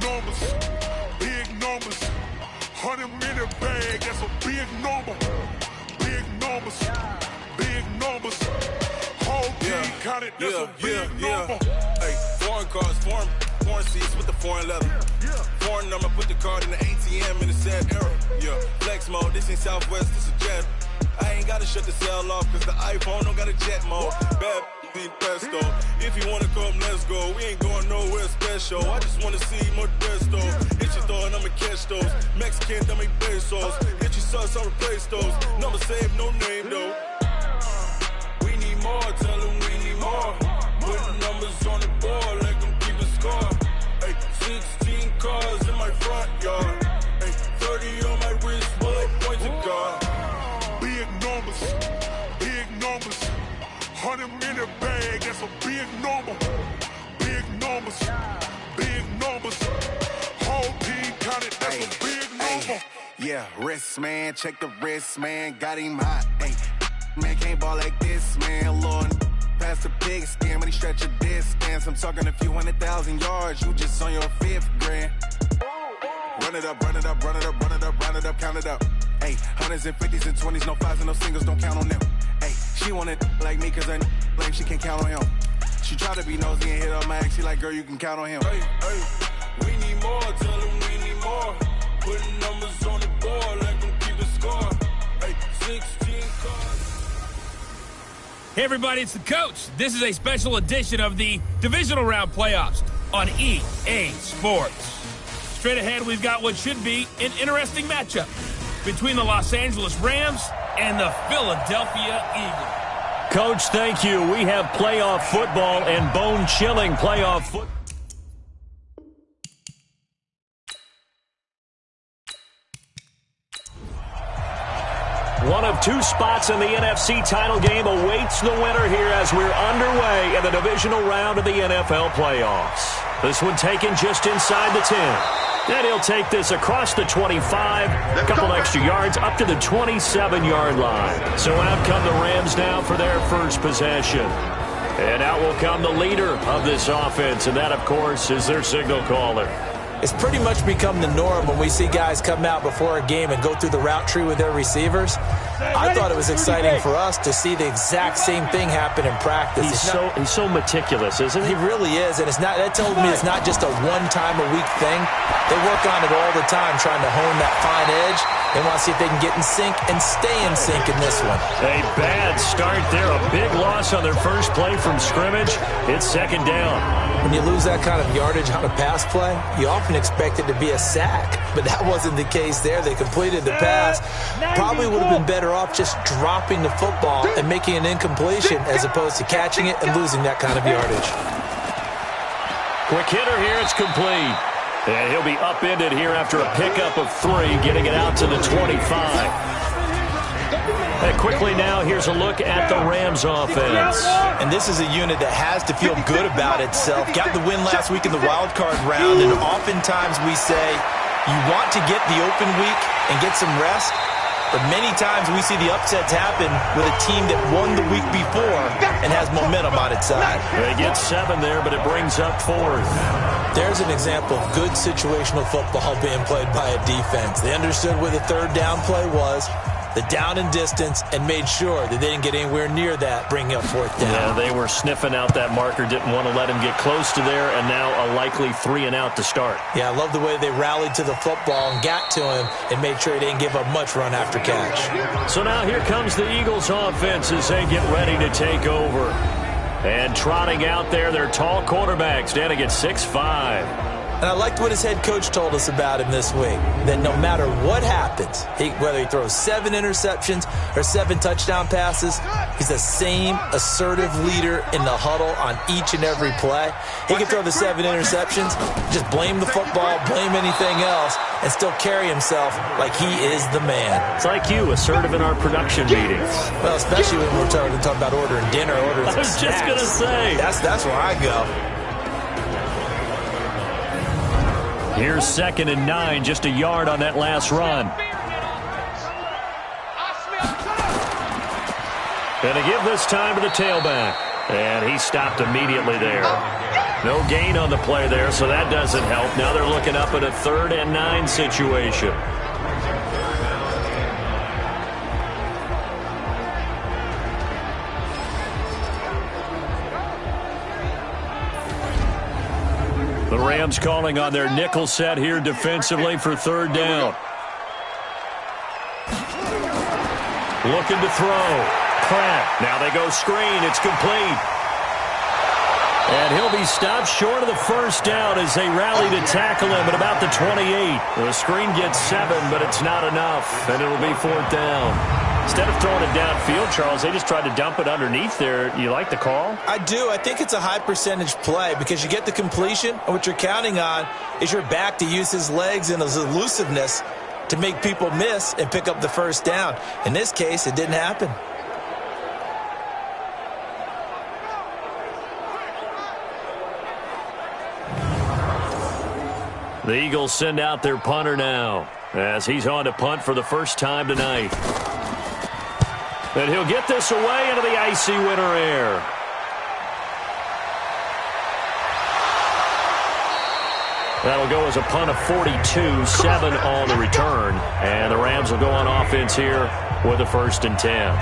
numbers, big numbers. 100-minute bag, that's a big number. Big numbers, big numbers. Whole team counted, that's a big number. Hey, foreign cars, foreign seats with the foreign leather. Foreign number, put the card in the ATM in the sad era. Yeah, flex mode, this ain't Southwest, this a jet. I ain't gotta shut the cell off, cause the iPhone don't got a jet mode. Bad need pesto. If you wanna come, let's go. We ain't going nowhere special. I just wanna see more desto. Hit your throw and I'ma catch those. Mexican, dummy pesos. Hit your sauce, I'll replace those. Number save, no name though. We need more, tell them we need more. Putting numbers on the board, let them keep a score. Hey, 16 cars in my front yard. Hey, 30 on my wrist, bullet points of God. Big numbers, big numbers. 100-minute bag, that's a big number. Big numbers, big numbers. Whole team counted, that's a big number. Yeah, wrist, man, check the wrist, man. Got him hot, ayy. Man, can't ball like this, man. Lord, past the pig skin, when he stretch a distance. I'm talking a few 100,000 yards, you just on your 5th grand. Run it up, run it up, run it up, run it up, run it up, count it up. Ayy, 100s and 50s and 20s, no 5s and no singles, don't count on them. Ayy, she want it like me, cause her lame, she can't count on him. She try to be nosy and hit up my ex, she like, girl, you can count on him. Hey, we need more, tell them we need more. Putting numbers on the board, let them keep a score. Hey, 16 cars. Hey everybody, it's the coach. This is a special edition of the Divisional Round Playoffs on EA Sports. Straight ahead, we've got what should be an interesting matchup between the Los Angeles Rams and the Philadelphia Eagles. Coach, thank you. We have playoff football and bone-chilling playoff football. One of two spots in the NFC title game awaits the winner here as we're underway in the divisional round of the NFL playoffs. This one taken just inside the 10. And he'll take this across the 25, a couple extra yards up to the 27-yard line. So out come the Rams now for their first possession. And out will come the leader of this offense, and that, of course, is their signal caller. It's pretty much become the norm when we see guys come out before a game and go through the route tree with their receivers. I thought it was exciting for us to see the exact same thing happen in practice. He's so meticulous, isn't he? He really is, and that tells me it's not just a one-time-a-week thing. They work on it all the time, trying to hone that fine edge. They want to see if they can get in sync and stay in sync in this one. A bad start there. A big loss on their first play from scrimmage. It's second down. When you lose that kind of yardage on a pass play, you often expect it to be a sack. But that wasn't the case there. They completed the pass. Probably would have been better off just dropping the football and making an incompletion as opposed to catching it and losing that kind of yardage. Quick hitter here. It's complete. And he'll be upended here after a pickup of 3, getting it out to the 25. And quickly now, here's a look at the Rams offense. And this is a unit that has to feel good about itself. Got the win last week in the wild card round, and oftentimes we say you want to get the open week and get some rest. But many times we see the upsets happen with a team that won the week before and has momentum on its side. They get 7 there, but it brings up 4th. There's an example of good situational football being played by a defense. They understood where the third down play was, the down and distance, and made sure that they didn't get anywhere near that, bringing up 4th down. Yeah, they were sniffing out that marker, didn't want to let him get close to there, and now a likely 3 and out to start. Yeah, I love the way they rallied to the football and got to him and made sure he didn't give up much run after catch. So now here comes the Eagles offense as they get ready to take over. And trotting out there, their tall quarterback standing at 6'5". And I liked what his head coach told us about him this week, that no matter what happens, whether he throws 7 interceptions or 7 touchdown passes, he's the same assertive leader in the huddle on each and every play. He can throw the 7 interceptions, just blame the football, blame anything else, and still carry himself like he is the man. It's like you, assertive in our production meetings. Well, especially when we're talking about ordering dinner, ordering some snacks. I was just going to say. That's where I go. Here's 2nd and 9, just a yard on that last run. And to give this time to the tailback. And he stopped immediately there. No gain on the play there, so that doesn't help. Now they're looking up at a 3rd and 9 situation. The Rams calling on their nickel set here defensively for 3rd down. Looking to throw. Pratt. Now they go screen. It's complete. And he'll be stopped short of the 1st down as they rally to tackle him at about the 28. The screen gets 7, but it's not enough, and it'll be 4th down. Instead of throwing it downfield, Charles, they just tried to dump it underneath there. You like the call? I do. I think it's a high-percentage play because you get the completion, and what you're counting on is your back to use his legs and his elusiveness to make people miss and pick up the 1st down. In this case, it didn't happen. The Eagles send out their punter now as he's on to punt for the first time tonight. And he'll get this away into the icy winter air. That'll go as a punt of 42, 7 on the return. And the Rams will go on offense here with a 1st and 10.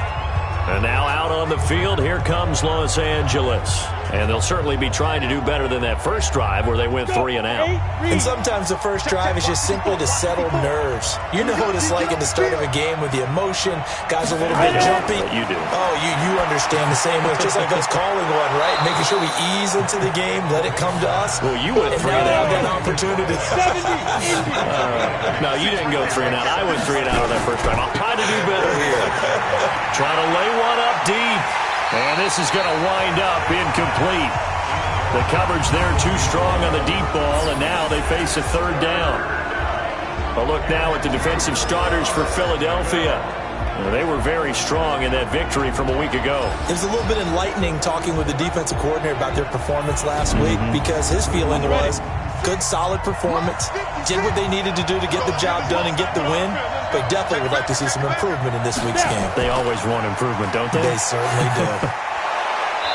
And now out on the field, here comes Los Angeles. And they'll certainly be trying to do better than that first drive where they went 3 and out. And sometimes the first drive is just simply to settle nerves. You know what it's like at the start of a game with the emotion. Guys a little bit jumpy. You do. Oh, you understand the same way. It's just like us calling one, right? Making sure we ease into the game, let it come to us. Well, you went 3 and out. And now they have that opportunity. No, you didn't go 3 and out. I went 3 and out on that first drive. I'll try to do better here. Trying to lay one up deep. And this is going to wind up incomplete. The coverage there too strong on the deep ball, and now they face a 3rd down. A look now at the defensive starters for Philadelphia. They were very strong in that victory from a week ago. It was a little bit enlightening talking with the defensive coordinator about their performance last week because his feeling was good, solid performance, did what they needed to do to get the job done and get the win, but definitely would like to see some improvement in this week's game. They always want improvement, don't they? They certainly do.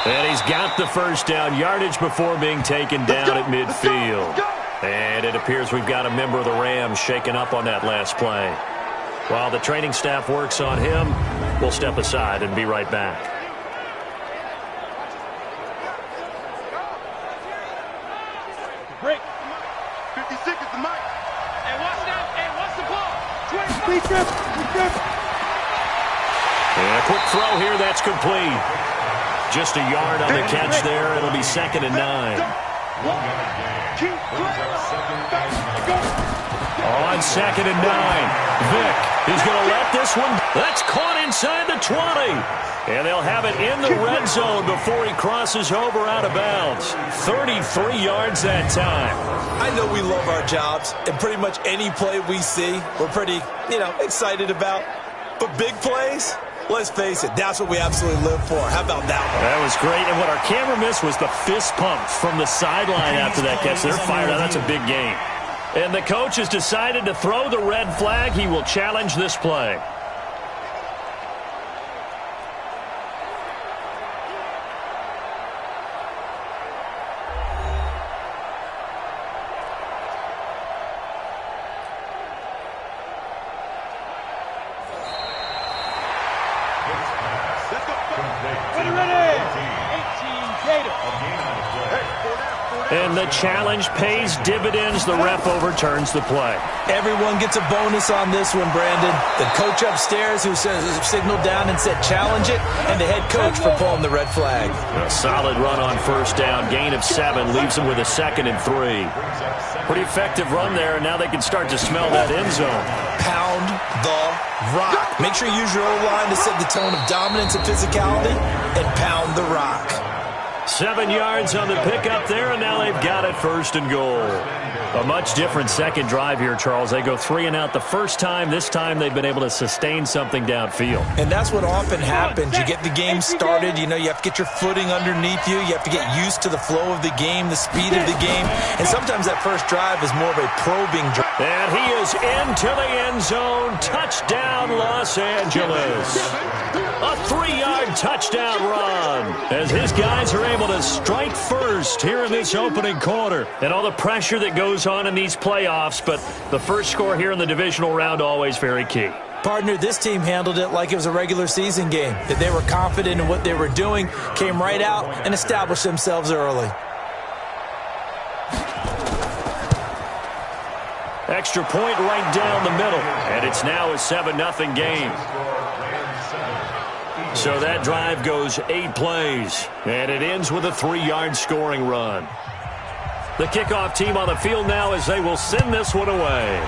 And he's got the 1st down, yardage before being taken down at midfield. And it appears we've got a member of the Rams shaken up on that last play. While the training staff works on him, we'll step aside and be right back. Break. 56 is the mic. And watch that. And watch the ball. 20. And a quick throw here. That's complete. Just a yard on the catch there. It'll be 2nd and 9. On 2nd and 9. Vic is going to let this one. That's caught inside the 20. And they'll have it in the red zone before he crosses over out of bounds. 33 yards that time. I know we love our jobs, and pretty much any play we see, we're pretty, excited about. But big plays, let's face it, that's what we absolutely live for. How about that one? That was great. And what our camera missed was the fist pumps from the sideline after that catch. They're fired out. That's a big game. And the coach has decided to throw the red flag. He will challenge this play. And the challenge pays dividends. The ref overturns the play. Everyone gets a bonus on this one, Brandon. The coach upstairs who signaled down and said challenge it, and the head coach for pulling the red flag. A solid run on 1st down. Gain of 7 leaves them with a 2nd and 3. Pretty effective run there, and now they can start to smell that end zone. Pound the rock. Make sure you use your O-line to set the tone of dominance and physicality, and pound the rock. 7 yards on the pickup there, and now they've got it 1st and goal. A much different second drive here, Charles. They go 3 and out the first time. This time they've been able to sustain something downfield. And that's what often happens. You get the game started. You have to get your footing underneath you. You have to get used to the flow of the game, the speed of the game. And sometimes that first drive is more of a probing drive. And he is into the end zone. Touchdown, Los Angeles. A 3-yard touchdown run as his guys are able to strike first here in this opening quarter. And all the pressure that goes on in these playoffs, but the first score here in the divisional round always very key. Partner, this team handled it like it was a regular season game. That they were confident in what they were doing, came right out and established themselves early. Extra point right down the middle, and it's now a 7-0 game. So that drive goes 8 plays, and it ends with a 3-yard scoring run. The kickoff team on the field now as they will send this one away.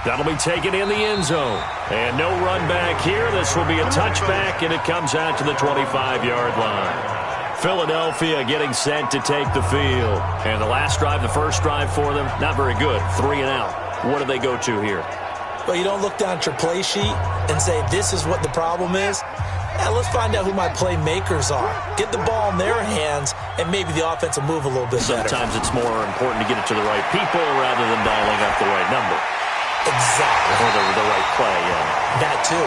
That'll be taken in the end zone. And no run back here. This will be a touchback, and it comes out to the 25-yard line. Philadelphia getting set to take the field. And the last drive, the first drive for them, not very good. 3 and out. What do they go to here? Well, you don't look down at your play sheet and say, this is what the problem is. Yeah, let's find out who my playmakers are. Get the ball in their hands, and maybe the offense will move a little bit better. Sometimes it's more important to get it to the right people rather than dialing up the right number. Exactly. Or the right play, yeah. That too.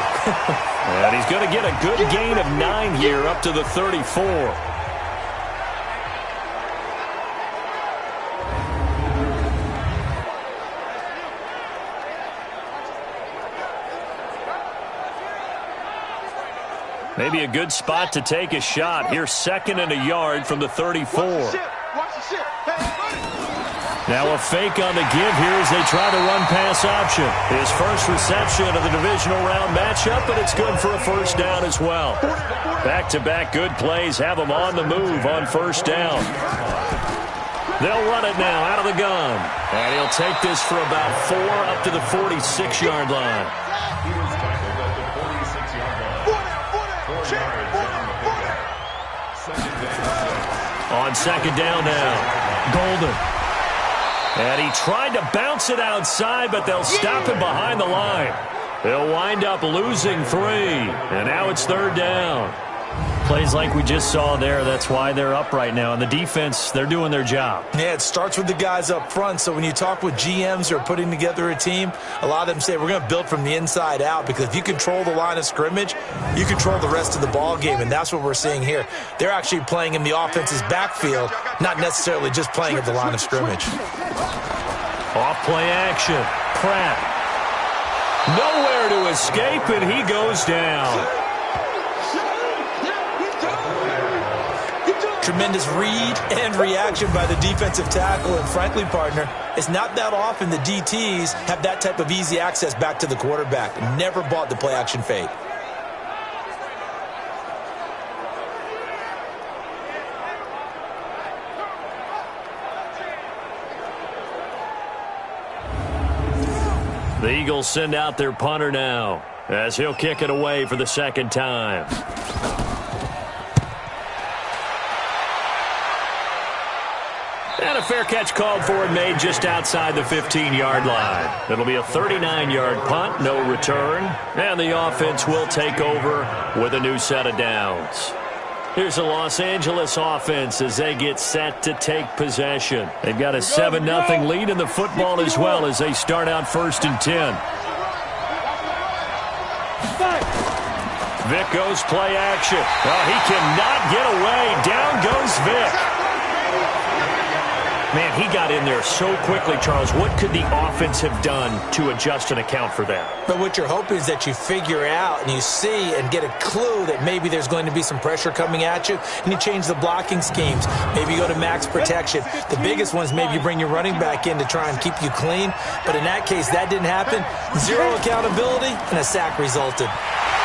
And he's going to get a good gain of 9 here up to the 34. Maybe a good spot to take a shot. Here, 2nd and a yard from the 34. Now a fake on the give here as they try the run-pass option. His first reception of the divisional round matchup, but it's good for a first down as well. Back-to-back good plays have him on the move on first down. They'll run it now out of the gun. And he'll take this for about 4 up to the 46-yard line. On 2nd down now, Golden. And he tried to bounce it outside, but they'll stop him behind the line. They'll wind up losing 3, and now it's 3rd down. Plays like we just saw there, that's why they're up right now. And the defense, they're doing their job. Yeah, it starts with the guys up front. So when you talk with GMs who are putting together a team, a lot of them say we're going to build from the inside out, because if you control the line of scrimmage, you control the rest of the ball game, and that's what we're seeing here. They're actually playing in the offense's backfield, not necessarily just playing at the line of scrimmage. Off play action. Pratt. Nowhere to escape, and he goes down. Tremendous read and reaction by the defensive tackle, and frankly, partner, it's not that often the DTs have that type of easy access back to the quarterback. Never bought the play action fake. The Eagles send out their punter now as he'll kick it away for the 2nd time. And a fair catch called for and made just outside the 15-yard line. It'll be a 39-yard punt, no return, and the offense will take over with a new set of downs. Here's the Los Angeles offense as they get set to take possession. They've got a 7-0 lead in the football as well as they start out 1st and 10. Vic goes play action. Oh, he cannot get away. Down goes Vic. Man, he got in there so quickly, Charles. What could the offense have done to adjust and account for that? But what you're hoping is that you figure out and you see and get a clue that maybe there's going to be some pressure coming at you, and you change the blocking schemes. Maybe you go to max protection. The biggest one is maybe you bring your running back in to try and keep you clean. But in that case, that didn't happen. 0 accountability, and a sack resulted.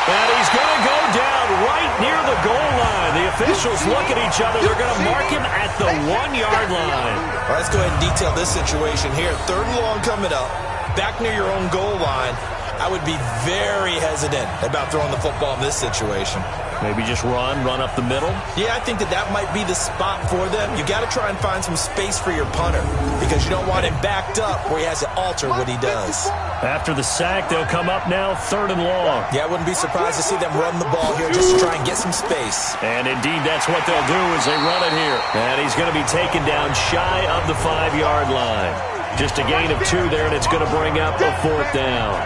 And he's going to go down right near the goal line. The officials look at each other. They're going to mark him at the 1-yard line. All right, let's go ahead and detail this situation here. 3rd and long coming up, back near your own goal line. I would be very hesitant about throwing the football in this situation. Maybe just run up the middle? Yeah, I think that might be the spot for them. You got to try and find some space for your punter, because you don't want him backed up where he has to alter what he does. After the sack, they'll come up now 3rd and long. Yeah, I wouldn't be surprised to see them run the ball here just to try and get some space. And indeed, that's what they'll do as they run it here. And he's going to be taken down shy of the 5-yard line. Just a gain of 2 there, and it's going to bring up a 4th down.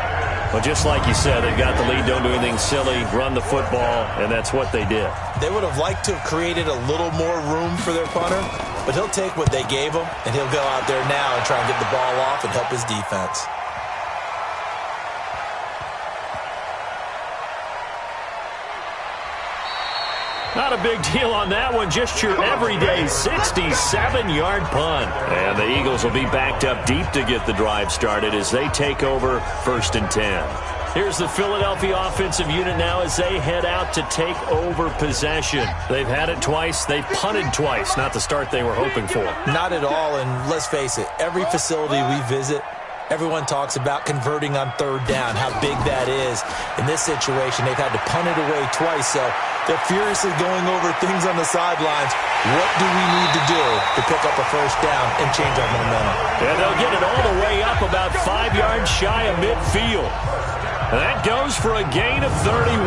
Well, just like you said, they've got the lead, don't do anything silly, run the football, and that's what they did. They would have liked to have created a little more room for their punter, but he'll take what they gave him, and he'll go out there now and try and get the ball off and help his defense. Not a big deal on that one, just your everyday 67-yard punt. And the Eagles will be backed up deep to get the drive started as they take over 1st and 10. Here's the Philadelphia offensive unit now as they head out to take over possession. They've had it twice. They've punted twice. Not the start they were hoping for. Not at all, and let's face it, every facility we visit, everyone talks about converting on 3rd down, how big that is. In this situation, they've had to punt it away twice, so they're furiously going over things on the sidelines. What do we need to do to pick up a 1st down and change our momentum? And they'll get it all the way up about 5 yards shy of midfield. That goes for a gain of 31.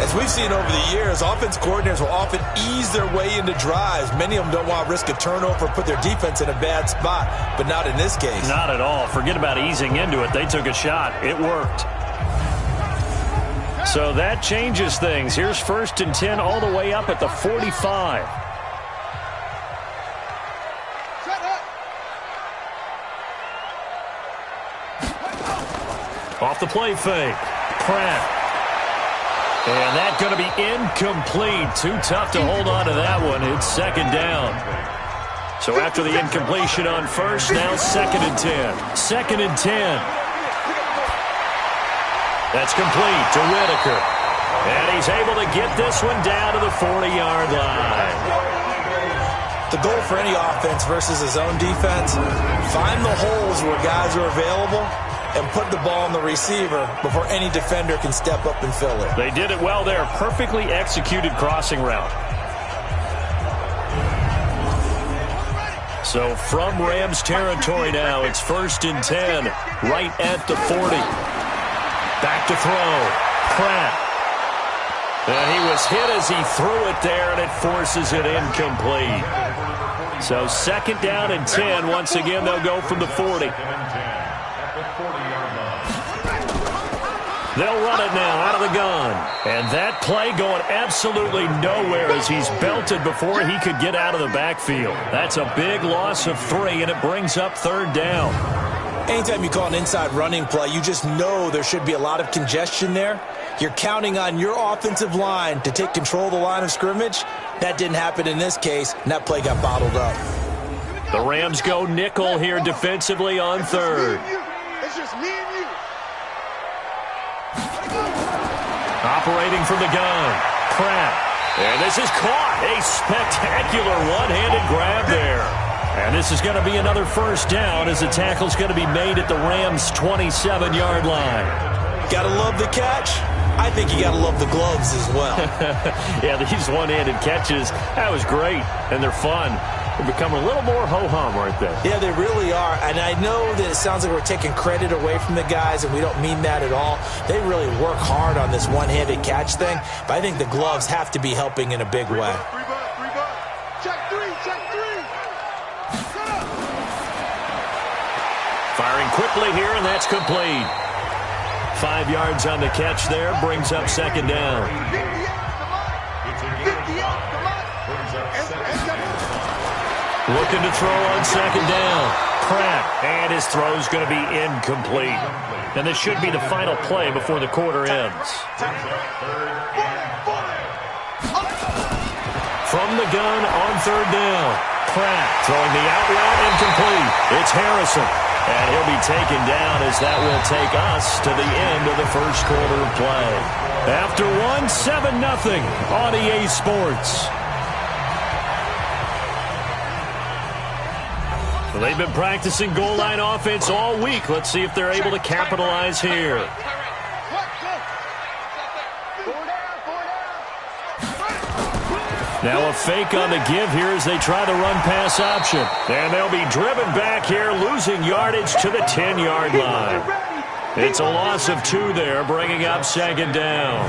As we've seen over the years, offense coordinators will often ease their way into drives. Many of them don't want to risk a turnover or put their defense in a bad spot, but not in this case. Not at all. Forget about easing into it. They took a shot. It worked. So that changes things. Here's 1st and 10 all the way up at the 45. Off the play fake. Pratt. And that's going to be incomplete. Too tough to hold on to that one. It's 2nd down. So after the incompletion on 1st, now 2nd and 10. 2nd and 10. That's complete to Whitaker. And he's able to get this one down to the 40-yard line. The goal for any offense versus his own defense, find the holes where guys are available and put the ball on the receiver before any defender can step up and fill it. They did it well there. Perfectly executed crossing route. So from Rams territory now, it's 1st and 10, right at the 40. Back to throw. Pratt. And he was hit as he threw it there, and it forces it incomplete. So 2nd down and 10. Once again, they'll go from the 40. They'll run it now out of the gun. And that play going absolutely nowhere as he's belted before he could get out of the backfield. That's a big loss of 3, and it brings up 3rd down. Anytime you call an inside running play, you just know there should be a lot of congestion there. You're counting on your offensive line to take control of the line of scrimmage. That didn't happen in this case, and that play got bottled up. The Rams go nickel here defensively on 3rd. It's just me and you. Operating from the gun, Pratt. And this is caught. A spectacular one-handed grab there. And this is going to be another 1st down as the tackle's going to be made at the Rams' 27-yard line. Gotta love the catch. I think you gotta love the gloves as well. Yeah, these one-handed catches, that was great, and they're fun. They become a little more ho-hum, aren't they? Yeah, they really are. And I know that it sounds like we're taking credit away from the guys, and we don't mean that at all. They really work hard on this one-handed catch thing, but I think the gloves have to be helping in a big way. Check three. Firing quickly here, and that's complete. 5 yards on the catch there, brings up 2nd down. Looking to throw on 2nd down. Pratt, and his throw's going to be incomplete. And this should be the final play before the quarter ends. From the gun on 3rd down. Pratt throwing the out route incomplete. It's Harrison. And he'll be taken down as that will take us to the end of the 1st quarter of play. After one, 7-0 on EA Sports. Well, they've been practicing goal line offense all week. Let's see if they're able to capitalize here. Now a fake on the give here as they try the run-pass option. And they'll be driven back here, losing yardage to the 10-yard line. It's a loss of 2 there, bringing up second down.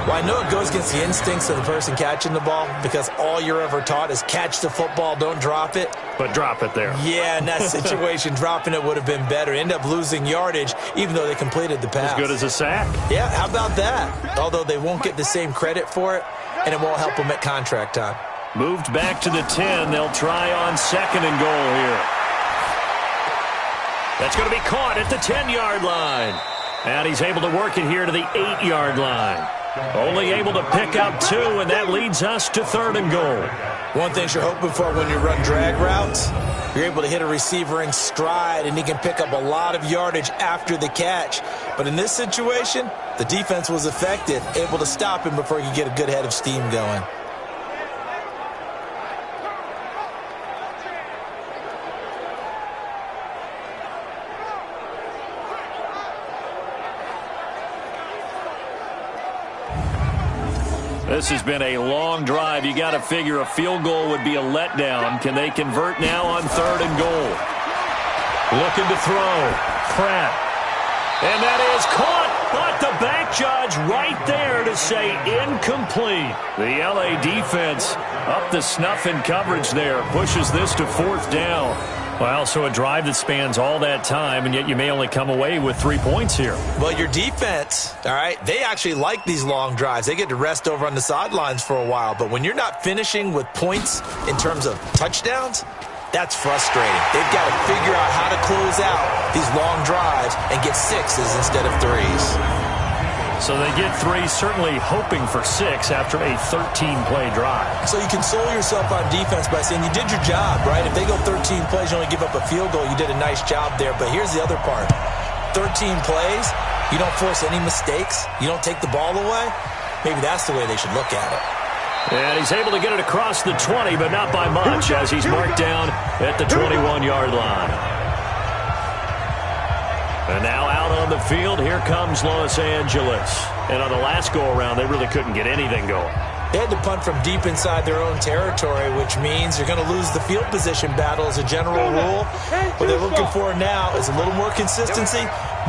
Well, I know it goes against the instincts of the person catching the ball because all you're ever taught is catch the football, don't drop it. But drop it there. Yeah, in that situation, dropping it would have been better. End up losing yardage, even though they completed the pass. As good as a sack. Yeah, how about that? Although they won't get the same credit for it, and it won't help them at contract time. Moved back to the 10. They'll try on second and goal here. That's going to be caught at the 10-yard line. And he's able to work it here to the 8-yard line. Only able to pick up 2, and that leads us to third and goal. One thing you're hoping for when you run drag routes, you're able to hit a receiver in stride, and he can pick up a lot of yardage after the catch. But in this situation, the defense was effective, able to stop him before he could get a good head of steam going. This has been a long drive. You got to figure a field goal would be a letdown. Can they convert now on third and goal? Looking to throw. Pratt. And that is caught. But the back judge right there to say incomplete. The LA defense up the snuff in coverage there. Pushes this to fourth down. Well, so a drive that spans all that time, and yet you may only come away with 3 points here. Well, your defense, all right, they actually like these long drives. They get to rest over on the sidelines for a while. But when you're not finishing with points in terms of touchdowns, that's frustrating. They've got to figure out how to close out these long drives and get 6s instead of 3s. So they get 3, certainly hoping for 6 after a 13-play drive. So you console yourself on defense by saying you did your job, right? If they go 13 plays, you only give up a field goal, you did a nice job there. But here's the other part. 13 plays, you don't force any mistakes, you don't take the ball away. Maybe that's the way they should look at it. And he's able to get it across the 20, but not by much, as he's marked down at the 21-yard line. And now out on the field, here comes Los Angeles. And on the last go-around, they really couldn't get anything going. They had to punt from deep inside their own territory, which means you're going to lose the field position battle as a general rule. What they're looking for now is a little more consistency,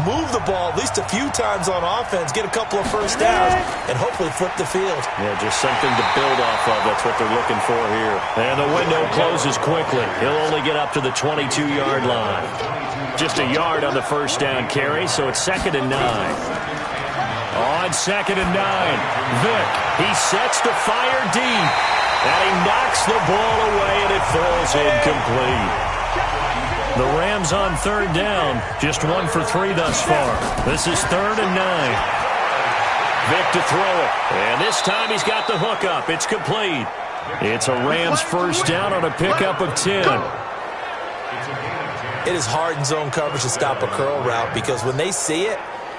move the ball at least a few times on offense, get a couple of first downs, and hopefully flip the field. Yeah, just something to build off of. That's what they're looking for here. And the window closes quickly. He'll only get up to the 22-yard line. Just a yard on the first down carry, so it's 2nd and 9. On 2nd and 9, Vick, he sets to fire deep, and he knocks the ball away, and it falls incomplete. The Rams on third down, just 1 for 3 thus far. This is 3rd and 9. Vick to throw it, and this time he's got the hook up. It's complete. It's a Rams first down on a pickup of 10. It is hard in zone coverage to stop a curl route because when they see it,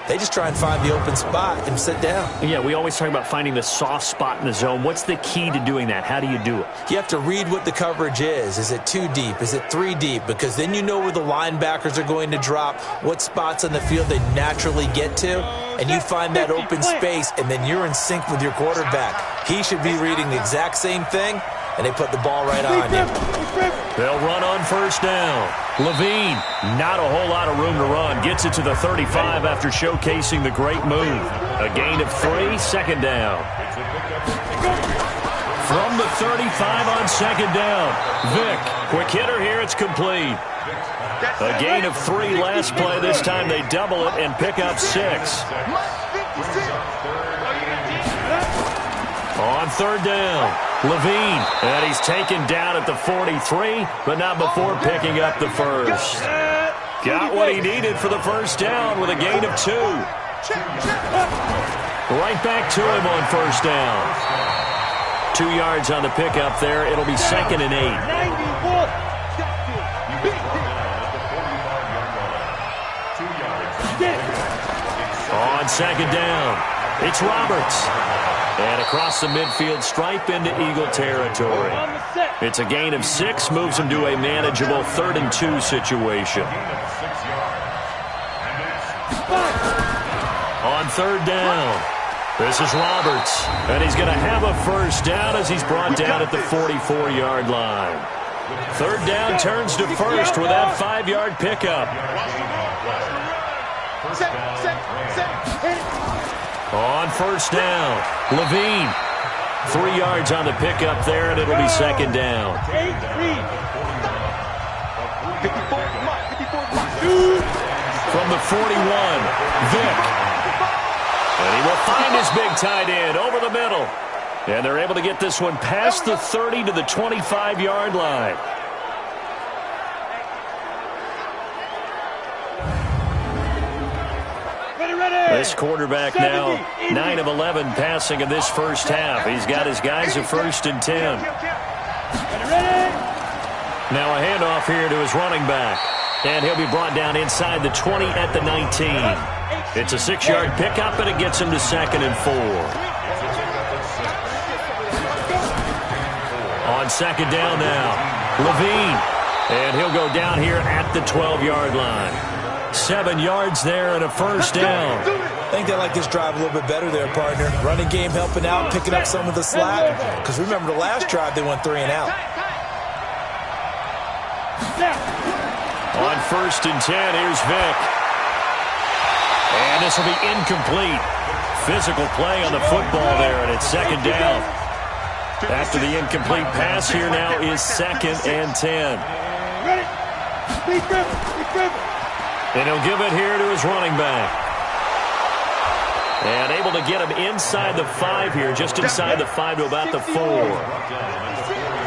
they just try and find the open spot and sit down. Yeah, we always talk about finding the soft spot in the zone. What's the key to doing that? How do you do it? You have to read what the coverage is. Is it 2 deep? Is it 3 deep? Because then you know where the linebackers are going to drop, what spots on the field they naturally get to, and you find that open space, and then you're in sync with your quarterback. He should be reading the exact same thing, and they put the ball right on you. They'll run on first down. Levine, not a whole lot of room to run. Gets it to the 35 after showcasing the great move. A gain of 3, 2nd down. From the 35 on 2nd down. Vick, quick hitter here, it's complete. A gain of 3 last play. This time they double it and pick up 6. On third down, Levine, and he's taken down at the 43, but not before picking up the first. Got what he needed for the first down with a gain of 2. Right back to him on first down. 2 yards on the pickup there. It'll be 2nd and 8. On 2nd down, it's Roberts. And across the midfield stripe into Eagle territory. It's a gain of 6, moves him to a manageable 3rd and 2 situation. On third down, This is Roberts, and he's going to have a first down as he's brought down at the 44-yard line. Third down turns to first with that 5-yard pickup. On first down, Levine. 3 yards on the pickup there, and it'll be second down. From the 41, Vick. And he will find his big tight end over the middle. And they're able to get this one past the 30 to the 25-yard line. This quarterback now 9 of 11 passing in this first half. He's got his guys at 1st and 10. Now a handoff here to his running back. And he'll be brought down inside the 20 at the 19. It's a 6-yard pickup, and it gets him to 2nd and 4. On 2nd down now, Levine. And he'll go down here at the 12-yard line. 7 yards there and a first down. I think they like this drive a little bit better there, partner. Running game helping out, picking up some of the slack. Because remember the last drive, they went 3 and out. On 1st and 10, here's Vick. And this will be incomplete. Physical play on the football there, and it's 2nd down. After the incomplete pass, here now is 2nd and 10. And he'll give it here to his running back. And able to get him inside the 5 here, just inside the 5 to about the 4.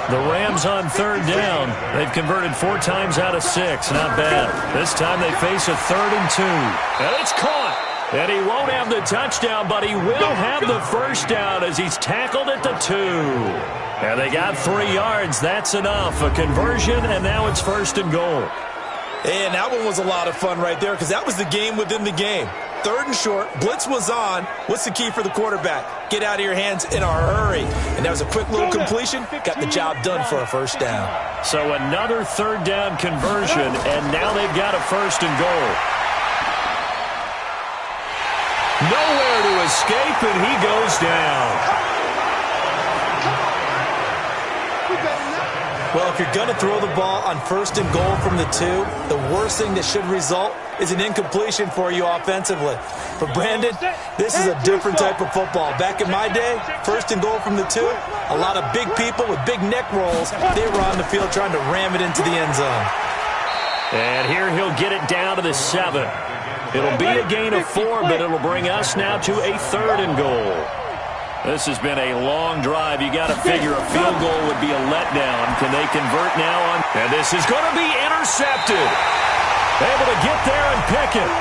The Rams on 3rd down. They've converted 4 times out of 6. Not bad. This time they face a 3rd and 2. And it's caught. And he won't have the touchdown, but he will have the first down as he's tackled at the 2. And they got 3 yards. That's enough. A conversion, and now it's 1st and goal. And that one was a lot of fun right there because that was the game within the game. 3rd and short, blitz was on. What's the key for the quarterback? Get out of your hands in a hurry. And that was a quick little completion. Got the job done for a first down. So another 3rd down conversion, and now they've got a 1st and goal. Nowhere to escape, and he goes down. Well, if you're going to throw the ball on 1st and goal from the 2, the worst thing that should result is an incompletion for you offensively. But, Brandon, this is a different type of football. Back in my day, 1st and goal from the 2, a lot of big people with big neck rolls, they were on the field trying to ram it into the end zone. And here he'll get it down to the 7. It'll be a gain of 4, but it'll bring us now to a 3rd and goal. This has been a long drive. You got to figure a field goal would be a letdown. Can they convert now on? And this is going to be intercepted. Able to get there and pick it.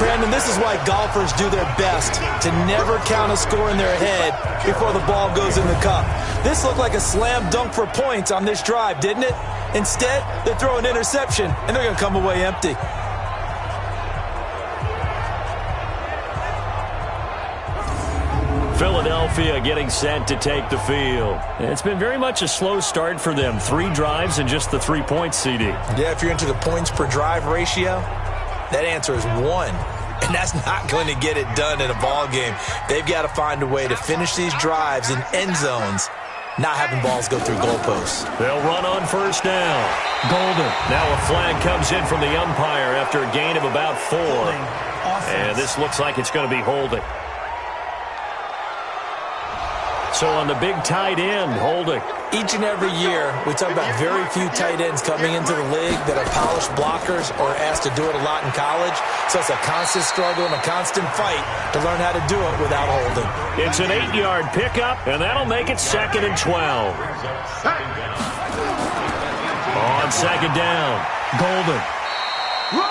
Brandon, this is why golfers do their best to never count a score in their head before the ball goes in the cup. This looked like a slam dunk for points on this drive, didn't it? Instead, they throw an interception, and they're going to come away empty. Philadelphia getting set to take the field. It's been very much a slow start for them. 3 drives and just the 3 points, CD. Yeah, if you're into the points per drive ratio, that answer is 1. And that's not going to get it done in a ball game. They've got to find a way to finish these drives in end zones, not having balls go through goalposts. They'll run on 1st down. Golden. Now a flag comes in from the umpire after a gain of about 4. And this looks like it's going to be holding. So on the big tight end, holding. Each and every year, we talk about very few tight ends coming into the league that are polished blockers or asked to do it a lot in college. So it's a constant struggle and a constant fight to learn how to do it without holding. It's an 8-yard pickup, and that'll make it 2nd and 12. On 2nd down, Golden.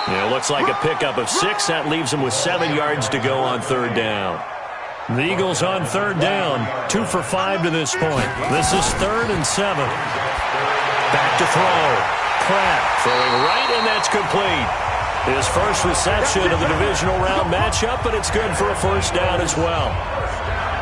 It looks like a pickup of 6. That leaves him with 7 yards to go on 3rd down. The Eagles on 3rd down, 2 for 5 to this point. This is 3rd and 7. Back to throw. Pratt throwing right, and that's complete. His first reception of the divisional round matchup, but it's good for a first down as well.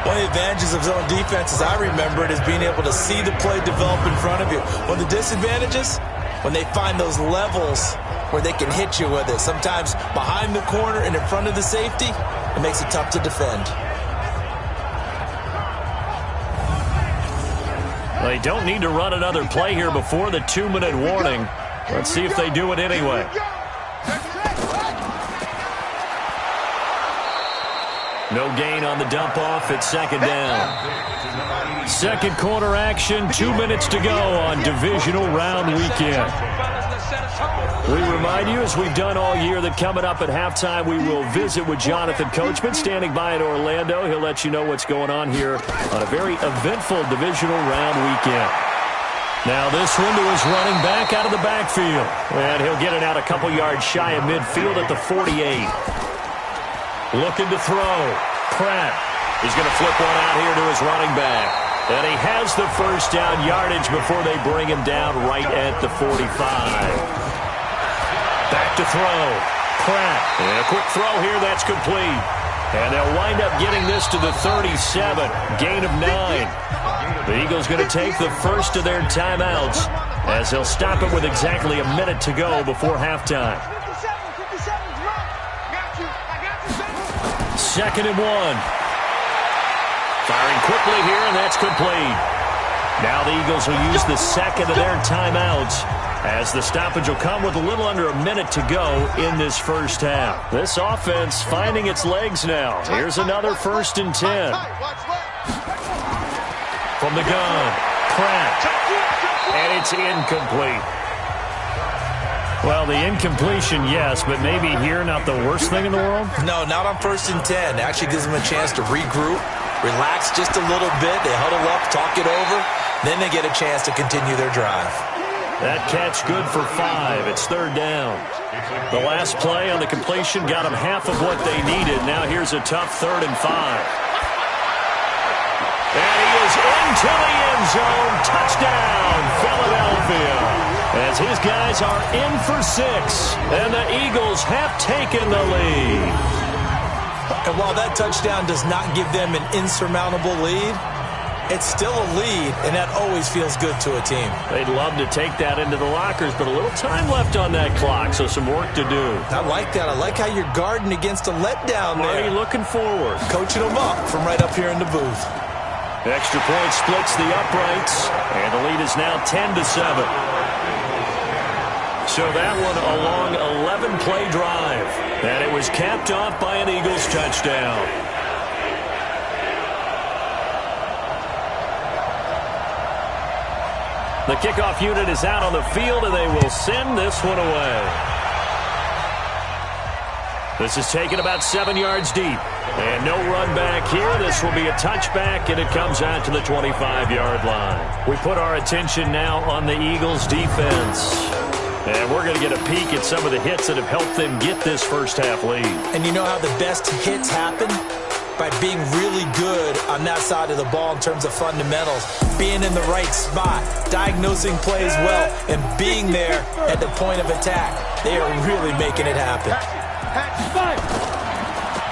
One of the advantages of zone defense, as I remember it, is being able to see the play develop in front of you. One of the disadvantages, when they find those levels where they can hit you with it, sometimes behind the corner and in front of the safety, It makes it tough to defend. They don't need to run another play here before the 2-minute warning. Let's see if they do it anyway. No gain on the dump off at second down. Second quarter action, 2 minutes to go on divisional round weekend. We remind you, as we've done all year, that coming up at halftime, we will visit with Jonathan Coachman, standing by in Orlando. He'll let you know what's going on here on a very eventful divisional round weekend. Now this one to his running back out of the backfield. And he'll get it out a couple yards shy of midfield at the 48. Looking to throw. Pratt. He's going to flip one out here to his running back. And he has the first down yardage before they bring him down right at the 45. Back to throw. Pratt. And a quick throw here. That's complete. And they'll wind up getting this to the 37. Gain of 9. The Eagles going to take the first of their timeouts as they'll stop it with exactly a minute to go before halftime. 2nd and 1. Firing quickly here, and that's complete. Now the Eagles will use the second of their timeouts as the stoppage will come with a little under a minute to go in this first half. This offense finding its legs now. Here's another 1st and 10. From the gun, Pratt. And it's incomplete. Well, the incompletion, yes, but maybe here not the worst thing in the world? No, not on 1st and 10. Actually gives them a chance to regroup, relax just a little bit. They huddle up, talk it over. Then they get a chance to continue their drive. That catch good for 5. It's 3rd down. The last play on the completion got them half of what they needed. Now here's a tough 3rd and 5. And he is into the end zone. Touchdown, Philadelphia. As his guys are in for 6. And the Eagles have taken the lead. And while that touchdown does not give them an insurmountable lead, it's still a lead, and that always feels good to a team. They'd love to take that into the lockers, but a little time left on that clock, so some work to do. I like that. I like how you're guarding against a letdown there. Marty looking forward. Coaching them up from right up here in the booth. Extra point splits the uprights, and the lead is now 10-7. So that one a long 11-play drive, and it was capped off by an Eagles touchdown. The kickoff unit is out on the field, and they will send this one away. This is taken about 7 yards deep. And no run back here. This will be a touchback, and it comes out to the 25-yard line. We put our attention now on the Eagles' defense. And we're going to get a peek at some of the hits that have helped them get this first-half lead. And you know how the best hits happen? By being really good on that side of the ball in terms of fundamentals. Being in the right spot, diagnosing plays well, and being there at the point of attack. They are really making it happen.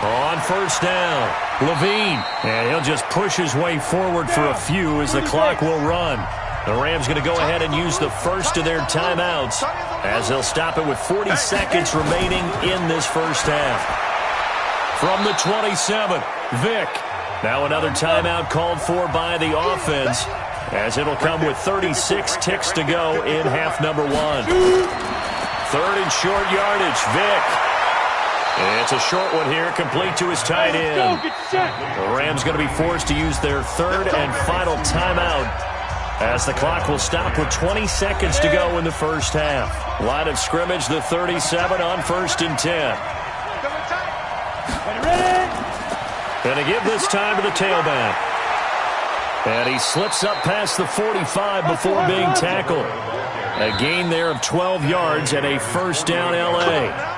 On 1st down, Levine. And he'll just push his way forward for a few as the clock will run. The Rams going to go ahead and use the first of their timeouts as they'll stop it with 40 seconds remaining in this first half. From the 27, Vick. Now another timeout called for by the offense as it'll come with 36 ticks to go in half number 1. 3rd and short yardage, Vick. It's a short one here, complete to his tight end. The Rams going to be forced to use their 3rd and final timeout as the clock will stop with 20 seconds to go in the first half. Line of scrimmage, the 37 on 1st and 10. And to give this time to the tailback. And he slips up past the 45 before being tackled. A gain there of 12 yards and a first down LA.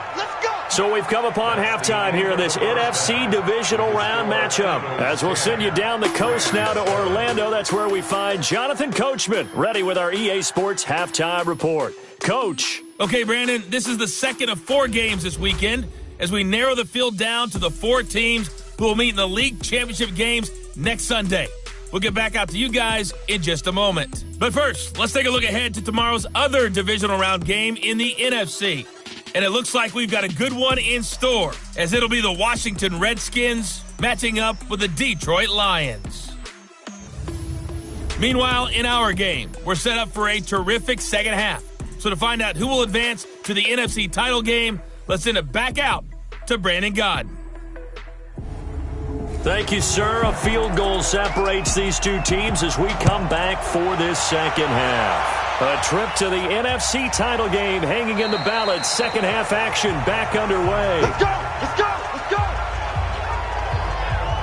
So we've come upon halftime here in this NFC divisional round matchup. As we'll send you down the coast now to Orlando. That's where we find Jonathan Coachman ready with our EA Sports halftime report. Coach. Okay, Brandon, this is the second of 4 games this weekend as we narrow the field down to the 4 teams who will meet in the league championship games next Sunday. We'll get back out to you guys in just a moment. But first, let's take a look ahead to tomorrow's other divisional round game in the NFC. and it looks like we've got a good one in store, as it'll be the Washington Redskins matching up with the Detroit Lions. Meanwhile, in our game, we're set up for a terrific second half. So to find out who will advance to the NFC title game, let's send it back out to Brandon Godden. Thank you, sir. A field goal separates these two teams as we come back for this second half. A trip to the NFC title game hanging in the balance. Second half action back underway. Let's go! Let's go! Let's go!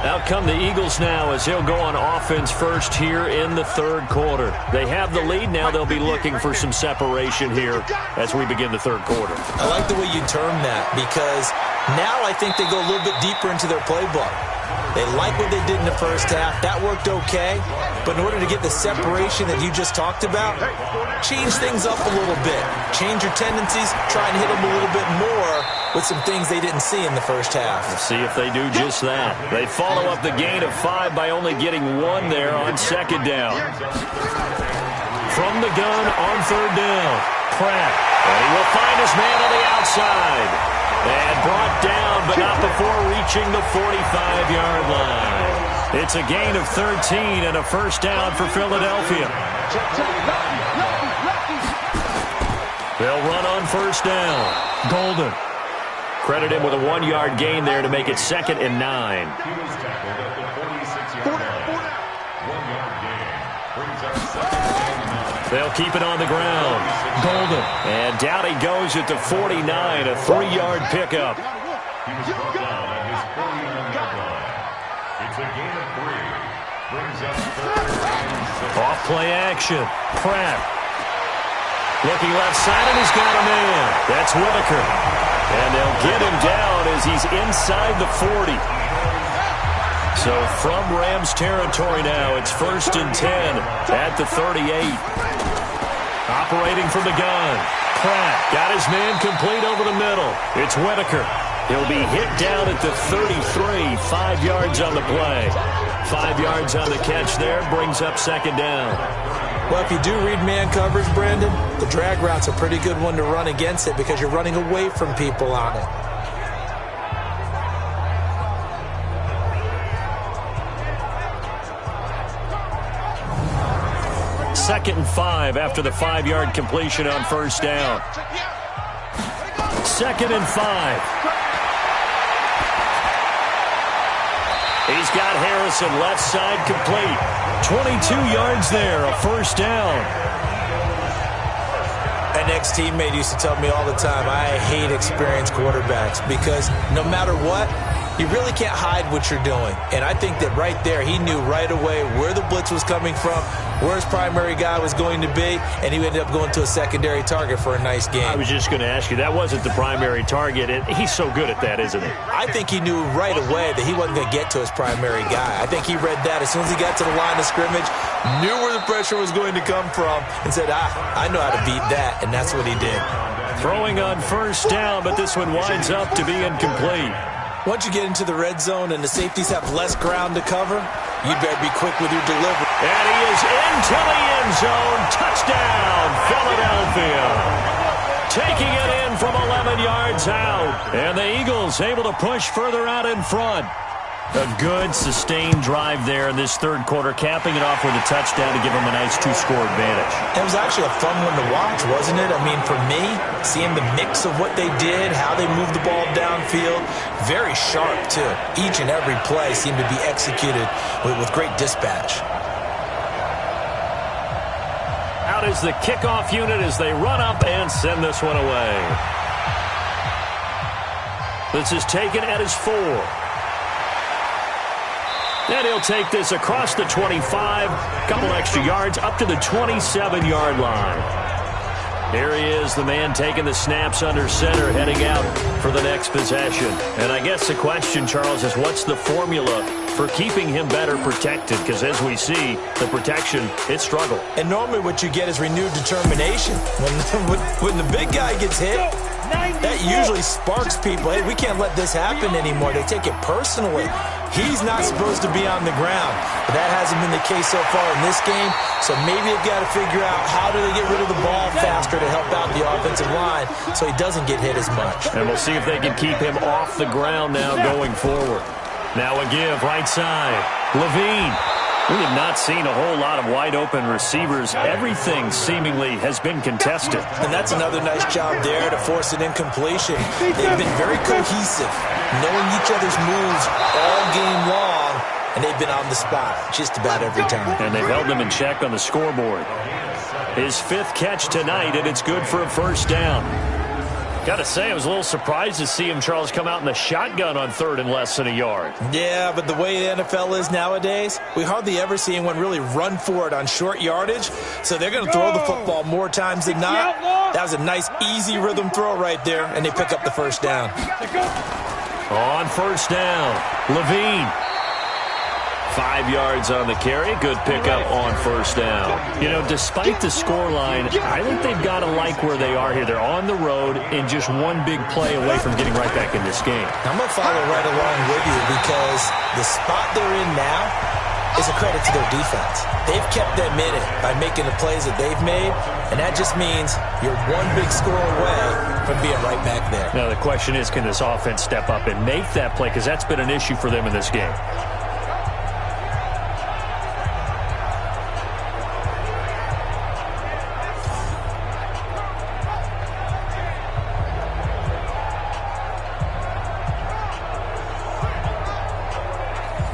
Out come the Eagles now as they'll go on offense first here in the third quarter. They have the lead. Now they'll be looking for some separation here as we begin the third quarter. I like the way you term that, because now I think they go a little bit deeper into their playbook. They like what they did in the first half. That worked okay. But in order to get the separation that you just talked about, change things up a little bit. Change your tendencies. Try and hit them a little bit more with some things they didn't see in the first half. Let's see if they do just that. They follow up the gain of 5 by only getting 1 there on second down. From the gun on third down, Pratt. And he will find his man on the outside. And brought down, but not before reaching the 45-yard line. It's a gain of 13 and a first down for Philadelphia. They'll run on first down. Golden. Credit him with a 1-yard gain there to make it 2nd and 9. They'll keep it on the ground. Golden. And down he goes at the 49, a 3-yard pickup. He was brought down at his 40-yard line. It's a gain of 3. Brings up 3rd and 6. Off play action. Pratt. Looking left side, and he's got a man. That's Whitaker. And they'll get him down as he's inside the 40. So from Rams territory now, it's 1st and 10 at the 38. Operating from the gun. Pratt got his man complete over the middle. It's Whitaker. He'll be hit down at the 33, 5 yards on the play. 5 yards on the catch there, brings up 2nd down. Well, if you do read man coverage, Brandon, the drag route's a pretty good one to run against it because you're running away from people on it. 2nd and 5 after the 5-yard completion on first down. 2nd and 5. He's got Harrison left side complete. 22 yards there, a first down. An ex-teammate used to tell me all the time, I hate experienced quarterbacks because no matter what, you really can't hide what you're doing. And I think that right there, he knew right away where the blitz was coming from, where his primary guy was going to be, and he ended up going to a secondary target for a nice game. I was just going to ask you, that wasn't the primary target. He's so good at that, isn't he? I think he knew right away that he wasn't going to get to his primary guy. I think he read that as soon as he got to the line of scrimmage, knew where the pressure was going to come from, and said, I know how to beat that, and that's what he did. Throwing on first down, but this one winds up to be incomplete. Once you get into the red zone and the safeties have less ground to cover, you better be quick with your delivery. And he is into the end zone. Touchdown, Philadelphia. Taking it in from 11 yards out. And the Eagles able to push further out in front. A good, sustained drive there in this third quarter, capping it off with a touchdown to give them a nice 2-score advantage. It was actually a fun one to watch, wasn't it? I mean, for me, seeing the mix of what they did, how they moved the ball downfield, very sharp, too. Each and every play seemed to be executed with great dispatch. Out is the kickoff unit as they run up and send this one away. This is taken at his 4. And he'll take this across the 25, couple extra yards, up to the 27-yard line. Here he is, the man taking the snaps under center, heading out for the next possession. And I guess the question, Charles, is what's the formula for keeping him better protected? Because as we see, the protection, it struggled. And normally what you get is renewed determination. When the big guy gets hit, That usually sparks people. Hey, we can't let this happen anymore. They take it personally. He's not supposed to be on the ground. But that hasn't been the case so far in this game. So maybe they've got to figure out how do they get rid of the ball faster to help out the offensive line so he doesn't get hit as much. And we'll see if they can keep him off the ground now going forward. Now a give, right side. Levine. We have not seen a whole lot of wide-open receivers. Everything seemingly has been contested. And that's another nice job there to force an incompletion. They've been very cohesive, knowing each other's moves all game long, and they've been on the spot just about every time. And they've held them in check on the scoreboard. His 5th catch tonight, and it's good for a first down. Got to say, I was a little surprised to see him, Charles, come out in the shotgun on 3rd and less than a yard. Yeah, but the way the NFL is nowadays, we hardly ever see anyone really run for it on short yardage. So they're going to throw the football more times than not. That was a nice, easy rhythm throw right there, and they pick up the first down. On first down, Levine. 5 yards on the carry. Good pickup on first down. You know, despite the scoreline, I think they've got to like where they are here. They're on the road and just one big play away from getting right back in this game. I'm going to follow right along with you because the spot they're in now is a credit to their defense. They've kept them in it by making the plays that they've made, and that just means you're one big score away from being right back there. Now, the question is, can this offense step up and make that play? Because that's been an issue for them in this game.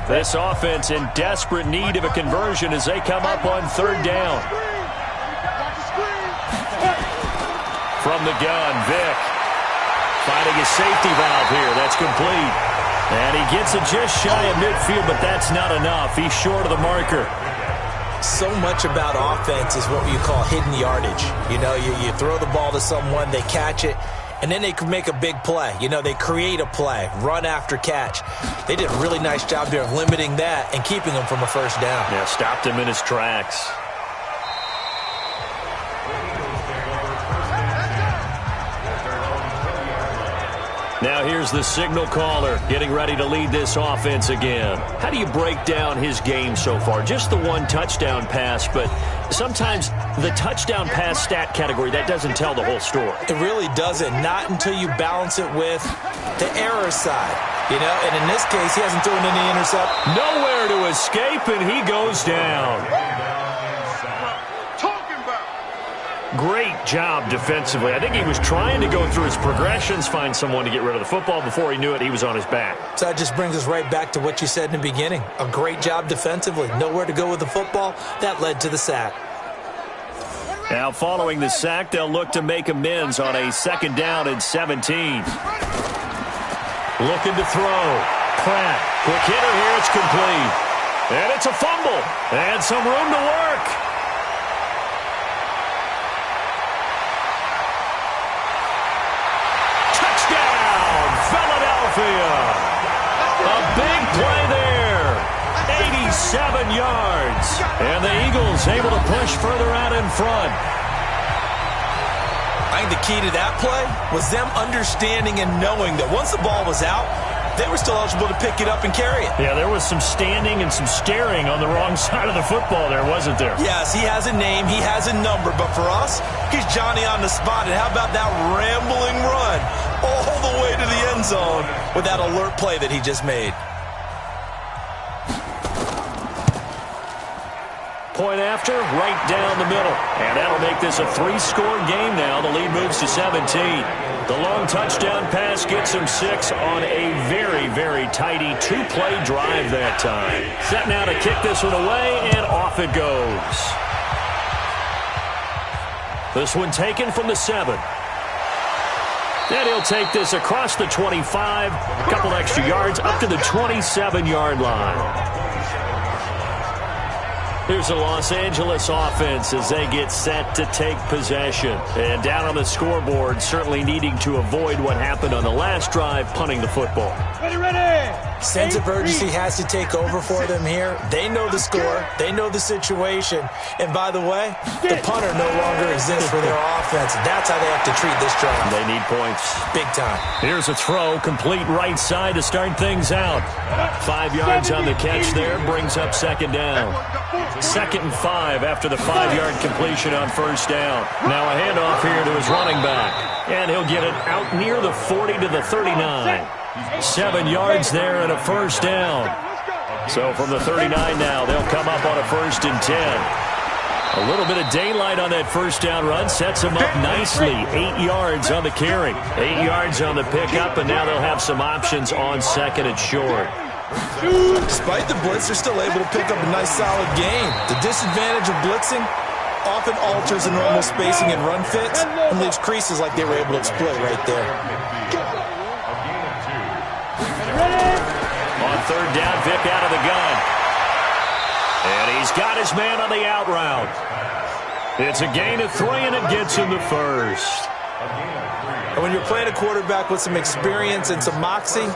This offense in desperate need of a conversion as they come up on 3rd down. From the gun, Vick finding his safety valve here. That's complete. And he gets it just shy of midfield, but that's not enough. He's short of the marker. So much about offense is what you call hidden yardage. You know, you throw the ball to someone, they catch it, and then they can make a big play. You know, they create a play, run after catch. They did a really nice job there of limiting that and keeping him from a first down. Yeah, stopped him in his tracks. Now here's the signal caller getting ready to lead this offense again. How do you break down his game so far? Just the 1 touchdown pass, but sometimes the touchdown pass stat category, that doesn't tell the whole story. It really doesn't, not until you balance it with the error side. You know, and in this case, he hasn't thrown any intercept. Nowhere to escape, and he goes down. Great job defensively. I think he was trying to go through his progressions, find someone to get rid of the football. Before he knew it, he was on his back. So that just brings us right back to what you said in the beginning. A great job defensively. Nowhere to go with the football. That led to the sack. Now following the sack, they'll look to make amends on a 2nd down and 17. Looking to throw. Pratt. Quick hitter here. It's complete. And it's a fumble. And some room to work. A big play there. 87 yards. And the Eagles able to push further out in front. I think the key to that play was them understanding and knowing that once the ball was out, they were still eligible to pick it up and carry it. Yeah, there was some standing and some staring on the wrong side of the football there, wasn't there? Yes, he has a name, he has a number, but for us, he's Johnny on the spot. And how about that rambling run all the way to the end zone with that alert play that he just made? Point after, right down the middle. And that'll make this a 3-score game now. The lead moves to 17. The long touchdown pass gets him 6 on a very, very tidy 2-play drive that time. Set now to kick this one away, and off it goes. This one taken from the 7. And he'll take this across the 25, a couple extra yards, up to the 27-yard line. Here's the Los Angeles offense as they get set to take possession. And down on the scoreboard, certainly needing to avoid what happened on the last drive, punting the football. Ready, ready! Sense of urgency has to take over for them here. They know the score. They know the situation. And by the way, the punter no longer exists for their offense. That's how they have to treat this drive. They need points. Big time. Here's a throw, complete right side to start things out. 5 yards on the catch there, brings up second down. 2nd and 5 after the 5-yard completion on first down. Now a handoff here to his running back. And he'll get it out near the 40 to the 39. 7 yards there and a first down. So from the 39 now, they'll come up on a 1st and 10. A little bit of daylight on that first down run sets them up nicely. 8 yards on the carry, 8 yards on the pickup, and now they'll have some options on 2nd and short. Despite the blitz, they're still able to pick up a nice solid gain. The disadvantage of blitzing often alters the normal spacing and run fits and leaves creases like they were able to exploit right there. On 3rd down, Vic out of the gun. And he's got his man on the out route. It's a gain of 3, and it gets him the 1st. And when you're playing a quarterback with some experience and some moxie,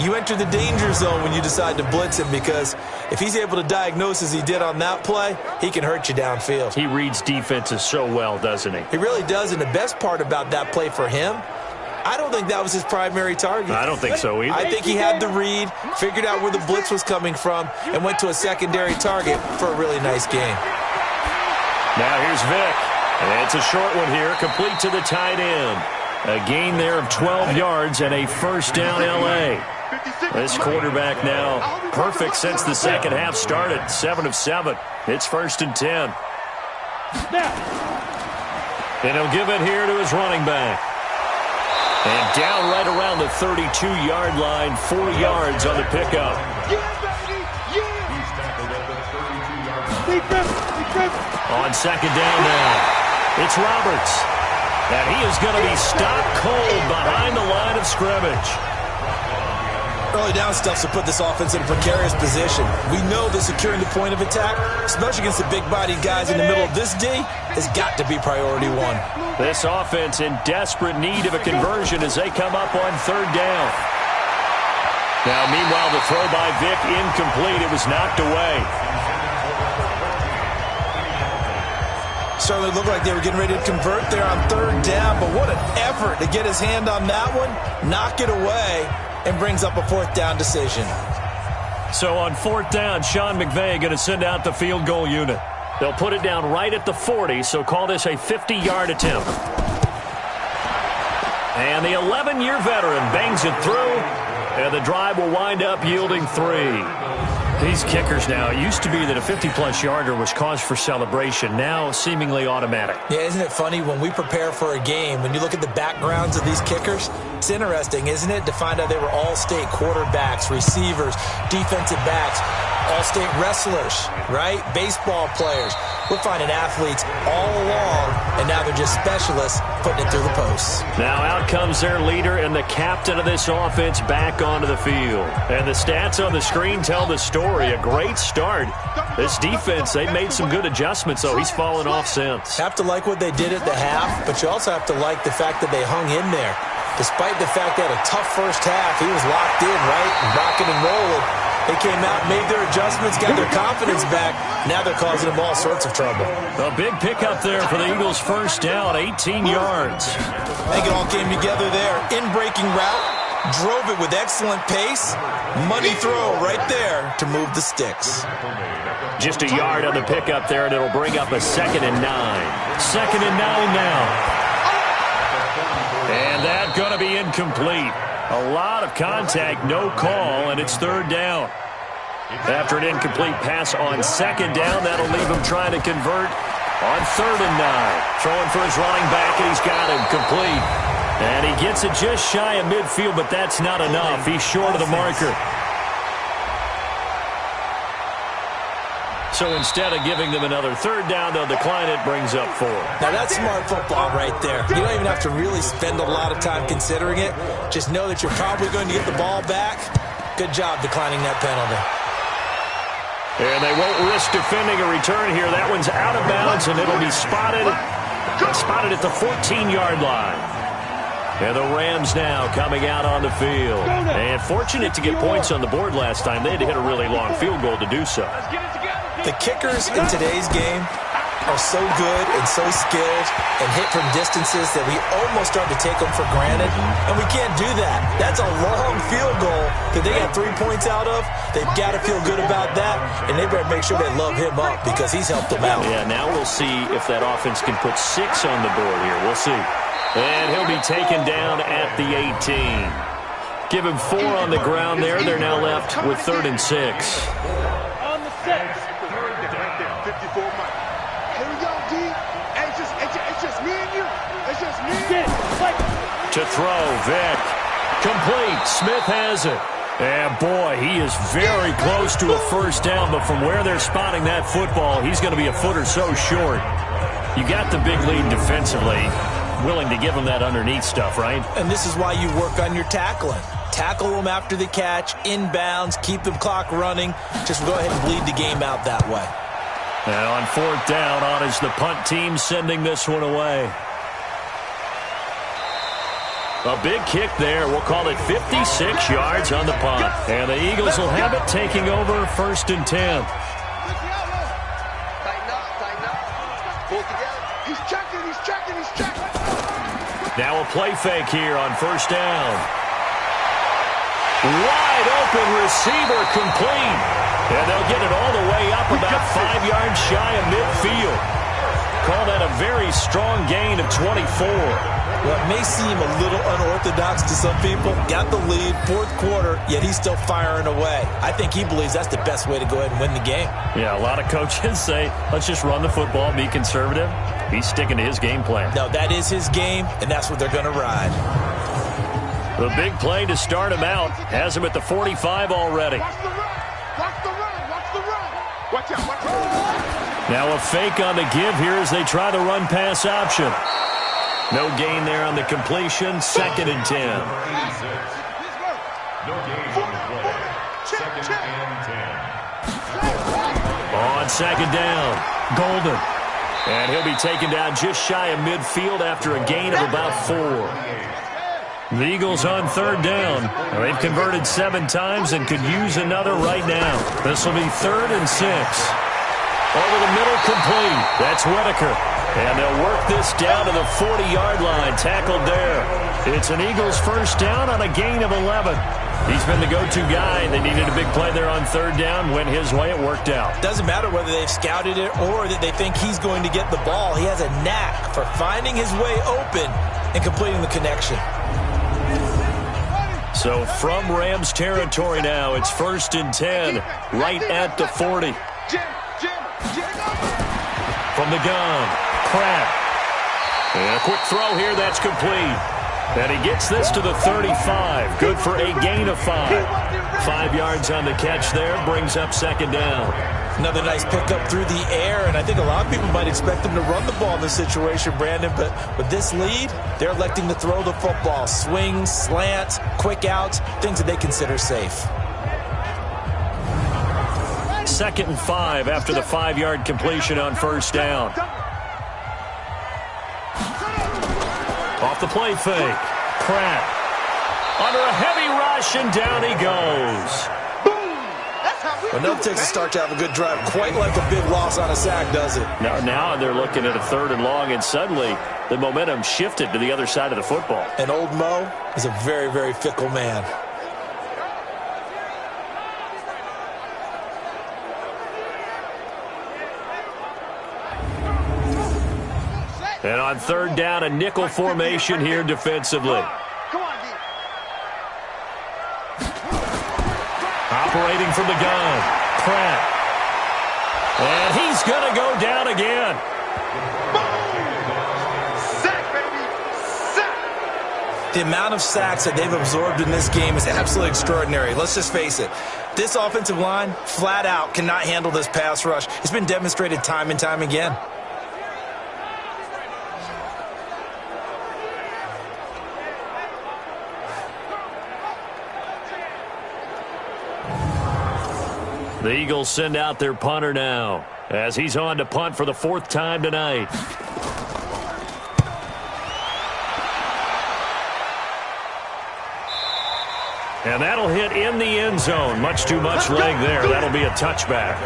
you enter the danger zone when you decide to blitz him, because if he's able to diagnose as he did on that play, he can hurt you downfield. He reads defenses so well, doesn't he? He really does, and the best part about that play for him, I don't think that was his primary target. I don't think so either. I think he had the read, figured out where the blitz was coming from, and went to a secondary target for a really nice game. Now here's Vic. And it's a short one here, complete to the tight end. A gain there of 12 yards and a first down L.A. This quarterback now perfect since the second half started. 7 of 7. It's 1st and 10. And he'll give it here to his running back. And down right around the 32-yard line, 4 yards on the pickup. On 2nd down now, it's Roberts. And he is going to be stopped cold behind the line of scrimmage. Early down stuffs will put this offense in a precarious position. We know that securing the point of attack, especially against the big-bodied guys in the middle of this D, has got to be priority 1. This offense in desperate need of a conversion as they come up on 3rd down. Now, meanwhile, the throw by Vic incomplete. It was knocked away. Certainly looked like they were getting ready to convert there on 3rd down, but what an effort to get his hand on that one, knock it away, and brings up a 4th down decision. So on 4th down, Sean McVay going to send out the field goal unit. They'll put it down right at the 40, so call this a 50-yard attempt. And the 11-year veteran bangs it through, and the drive will wind up yielding 3. These kickers now, it used to be that a 50-plus yarder was cause for celebration, now seemingly automatic. Yeah, isn't it funny when we prepare for a game, when you look at the backgrounds of these kickers, it's interesting, isn't it, to find out they were all-state quarterbacks, receivers, defensive backs, all-state wrestlers, right? Baseball players. We're finding athletes all along, and now they're just specialists putting it through the posts. Now out comes their leader and the captain of this offense back onto the field. And the stats on the screen tell the story. A great start. This defense, they made some good adjustments, though. He's fallen off since. Have to like what they did at the half, but you also have to like the fact that they hung in there. Despite the fact they had a tough first half, he was locked in, right? Rocking and rolling. They came out, made their adjustments, got their confidence back. Now they're causing them all sorts of trouble. A big pickup there for the Eagles' first down, 18 yards. I think it all came together there. In-breaking route, drove it with excellent pace. Money throw right there to move the sticks. Just a yard on the pickup there, and it'll bring up a 2nd and 9. 2nd and 9 now. And that's going to be incomplete. A lot of contact, no call, and it's 3rd down. After an incomplete pass on 2nd down, that'll leave him trying to convert on 3rd and 9. Throwing for his running back, and he's got him complete. And he gets it just shy of midfield, but that's not enough. He's short of the marker. So instead of giving them another 3rd down, they'll decline it, brings up 4. Now that's smart football right there. You don't even have to really spend a lot of time considering it. Just know that you're probably going to get the ball back. Good job declining that penalty. And they won't risk defending a return here. That one's out of bounds, and it'll be spotted at the 14-yard line. And the Rams now coming out on the field. And fortunate to get points on the board last time. They had to hit a really long field goal to do so. The kickers in today's game are so good and so skilled and hit from distances that we almost start to take them for granted. And we can't do that. That's a long field goal that they got 3 points out of. They've got to feel good about that, and they better make sure they love him up because he's helped them out. Yeah, now we'll see if that offense can put 6 on the board here. We'll see. And he'll be taken down at the 18. Give him 4 on the ground there. They're now left with 3rd and 6. On the 6. Here we go, D. It's just me and you. It's just me and you. To throw, Vick. Complete. Smith has it. And boy, he is very close to a first down, but from where they're spotting that football, he's going to be a foot or so short. You got the big lead defensively. Willing to give him that underneath stuff, right? And this is why you work on your tackling. Tackle them after the catch, inbounds, keep the clock running. Just go ahead and bleed the game out that way. And on 4th down, on is the punt team sending this one away. A big kick there. We'll call it 56 yards on the punt. And the Eagles will have it taking over 1st and 10. Tighten up. Pull together. He's checking. Now a play fake here on 1st down. Wide open receiver complete. And they'll get it all the way up about 5 yards shy of midfield. Call that a very strong gain of 24. Well, it may seem a little unorthodox to some people. Got the lead, 4th quarter, yet he's still firing away. I think he believes that's the best way to go ahead and win the game. Yeah, a lot of coaches say, let's just run the football, be conservative. He's sticking to his game plan. No, that is his game, and that's what they're going to ride. The big play to start him out has him at the 45 already. Watch the run. Watch out. Now a fake on the give here as they try the run-pass option. No gain there on the completion. 2nd and 10. On 2nd down, Golden. And he'll be taken down just shy of midfield after a gain of about 4. The Eagles on 3rd down. They've converted 7 times and could use another right now. This will be 3rd and 6. Over the middle, complete. That's Whitaker. And they'll work this down to the 40-yard line. Tackled there. It's an Eagles first down on a gain of 11. He's been the go-to guy. They needed a big play there on 3rd down. Went his way. It worked out. Doesn't matter whether they've scouted it or that they think he's going to get the ball. He has a knack for finding his way open and completing the connection. So from Rams territory now, it's 1st and 10, right at the 40. From the gun, Pratt. And a quick throw here, that's complete. And he gets this to the 35. Good for a gain of 5. 5 yards on the catch there, brings up 2nd down. Another nice pickup through the air, and I think a lot of people might expect them to run the ball in this situation, Brandon, but with this lead, they're electing to throw the football. Swings, slants, quick outs, things that they consider safe. 2nd and 5 after the 5-yard completion on 1st down. Off the play fake. Pratt. Under a heavy rush, and down he goes. Enough takes a start to have a good drive. Quite like a big loss on a sack, does it? Now they're looking at a 3rd and long, and suddenly the momentum shifted to the other side of the football. And old Mo is a very, very fickle man. And on 3rd down, a nickel formation here defensively. Operating from the gun, Pratt. And he's going to go down again. Sack, baby. Sack. The amount of sacks that they've absorbed in this game is absolutely extraordinary. Let's just face it. This offensive line, flat out, cannot handle this pass rush. It's been demonstrated time and time again. The Eagles send out their punter now as he's on to punt for the 4th time tonight. And that'll hit in the end zone. Much too much leg there. That'll be a touchback.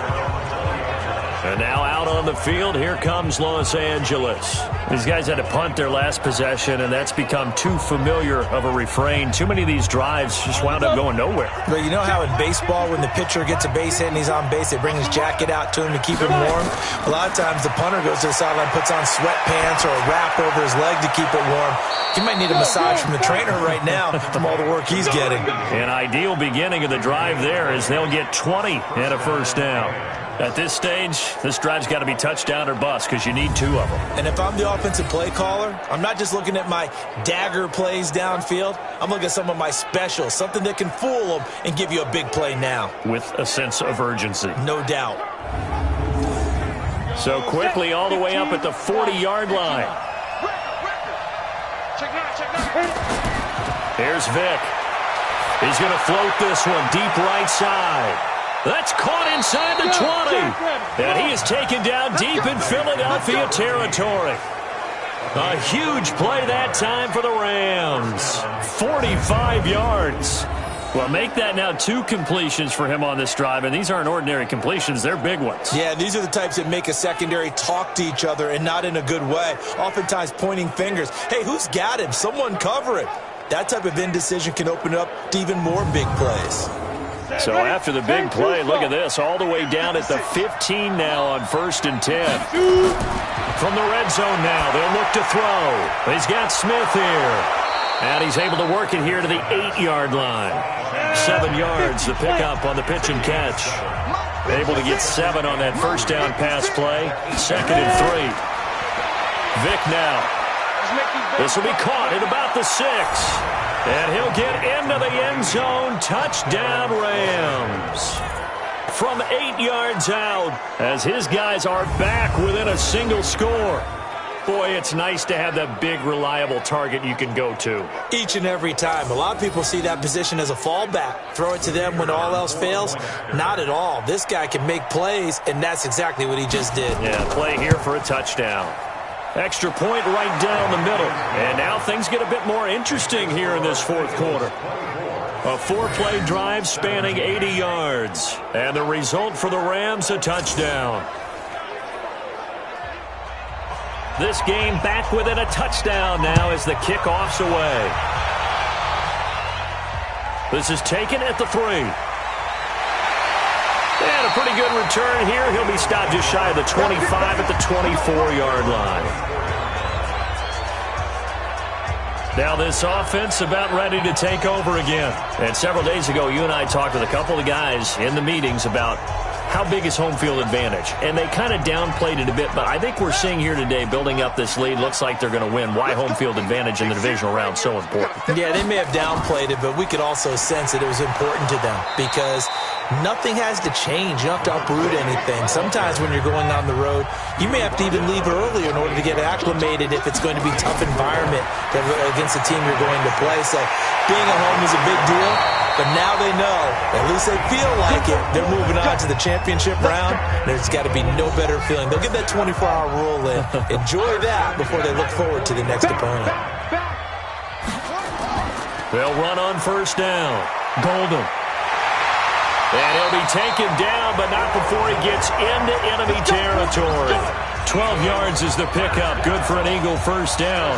And now out on the field, here comes Los Angeles. These guys had to punt their last possession, and that's become too familiar of a refrain. Too many of these drives just wound up going nowhere. But you know how in baseball, when the pitcher gets a base hit and he's on base, they bring his jacket out to him to keep him warm? A lot of times the punter goes to the sideline, puts on sweatpants or a wrap over his leg to keep it warm. He might need a massage from the trainer right now from all the work he's getting. An ideal beginning of the drive there is they'll get 20 and a first down. At this stage, this drive's got to be touchdown or bust because you need 2 of them. And if I'm the offensive play caller, I'm not just looking at my dagger plays downfield. I'm looking at some of my specials, something that can fool them and give you a big play now. With a sense of urgency. No doubt. So quickly all the way up at the 40-yard line. Here's Vic. He's going to float this one deep right side. That's caught inside the 20. And he is taken down deep in Philadelphia territory. A huge play that time for the Rams. 45 yards. Well, make that now 2 completions for him on this drive, and these aren't ordinary completions. They're big ones. Yeah, these are the types that make a secondary talk to each other and not in a good way. Oftentimes pointing fingers. Hey, who's got him? Someone cover it. That type of indecision can open up to even more big plays. So after the big play, look at this, all the way down at the 15 now on 1st and 10. From the red zone now, they'll look to throw. He's got Smith here. And he's able to work it here to the 8-yard line. 7 yards, the pickup on the pitch and catch. Able to get 7 on that first down pass play. 2nd and 3. Vic now. This will be caught at about the 6. And he'll get into the end zone. Touchdown, Rams. From 8 yards out, as his guys are back within a single score. Boy, it's nice to have that big, reliable target you can go to. Each and every time. A lot of people see that position as a fallback. Throw it to them when all else fails. Not at all. This guy can make plays, and that's exactly what he just did. Yeah, play here for a touchdown. Extra point right down the middle. And now things get a bit more interesting here in this 4th quarter. A 4-play drive spanning 80 yards. And the result for the Rams, a touchdown. This game back within a touchdown now as the kickoff's away. This is taken at the 3. And a pretty good return here. He'll be stopped just shy of the 25 at the 24-yard line. Now this offense about ready to take over again. And several days ago, you and I talked with a couple of guys in the meetings about how big is home field advantage. And they kind of downplayed it a bit, but I think we're seeing here today, building up this lead, looks like they're going to win. Why home field advantage in the divisional round so important? Yeah, they may have downplayed it, but we could also sense that it was important to them because nothing has to change. You don't have to uproot anything. Sometimes when you're going on the road, you may have to even leave earlier in order to get acclimated if it's going to be a tough environment against the team you're going to play. So being at home is a big deal, but now they know, at least they feel like it, they're moving on to the championship round. There's got to be no better feeling. They'll get that 24-hour rule in. Enjoy that before they look forward to the next opponent. They'll run on 1st down. Golden. And he'll be taken down, but not before he gets into enemy territory. 12 yards is the pickup. Good for an Eagle 1st down.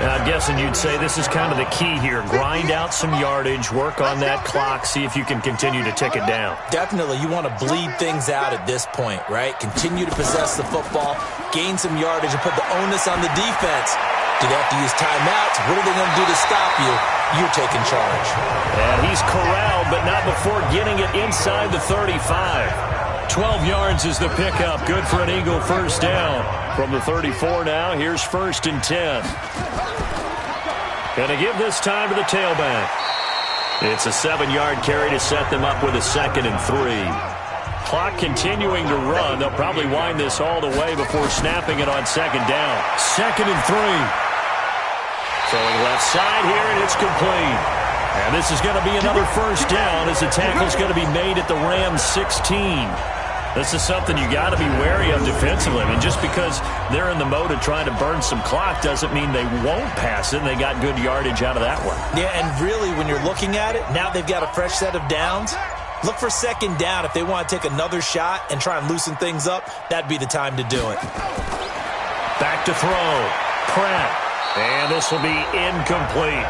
And I'm guessing you'd say this is kind of the key here. Grind out some yardage, work on that clock, see if you can continue to tick it down. Definitely. You want to bleed things out at this point, right? Continue to possess the football, gain some yardage, and put the onus on the defense. Do they have to use timeouts? What are they going to do to stop you? You're taking charge. And he's corralled, but not before getting it inside the 35. 12 yards is the pickup. Good for an Eagle 1st down. From the 34 now, here's 1st and 10. Going to give this time to the tailback. It's a 7-yard carry to set them up with a 2nd and 3. Clock continuing to run. They'll probably wind this all the way before snapping it on 2nd down. 2nd and 3. Throwing left side here, and it's complete. And this is going to be another 1st down as the tackle's going to be made at the Rams 16. This is something you got to be wary of defensively. I mean, just because they're in the mode of trying to burn some clock doesn't mean they won't pass it, and they got good yardage out of that one. Yeah, and really, when you're looking at it, now they've got a fresh set of downs. Look for second down. If they want to take another shot and try and loosen things up, that'd be the time to do it. Back to throw. Pratt. And this will be incomplete.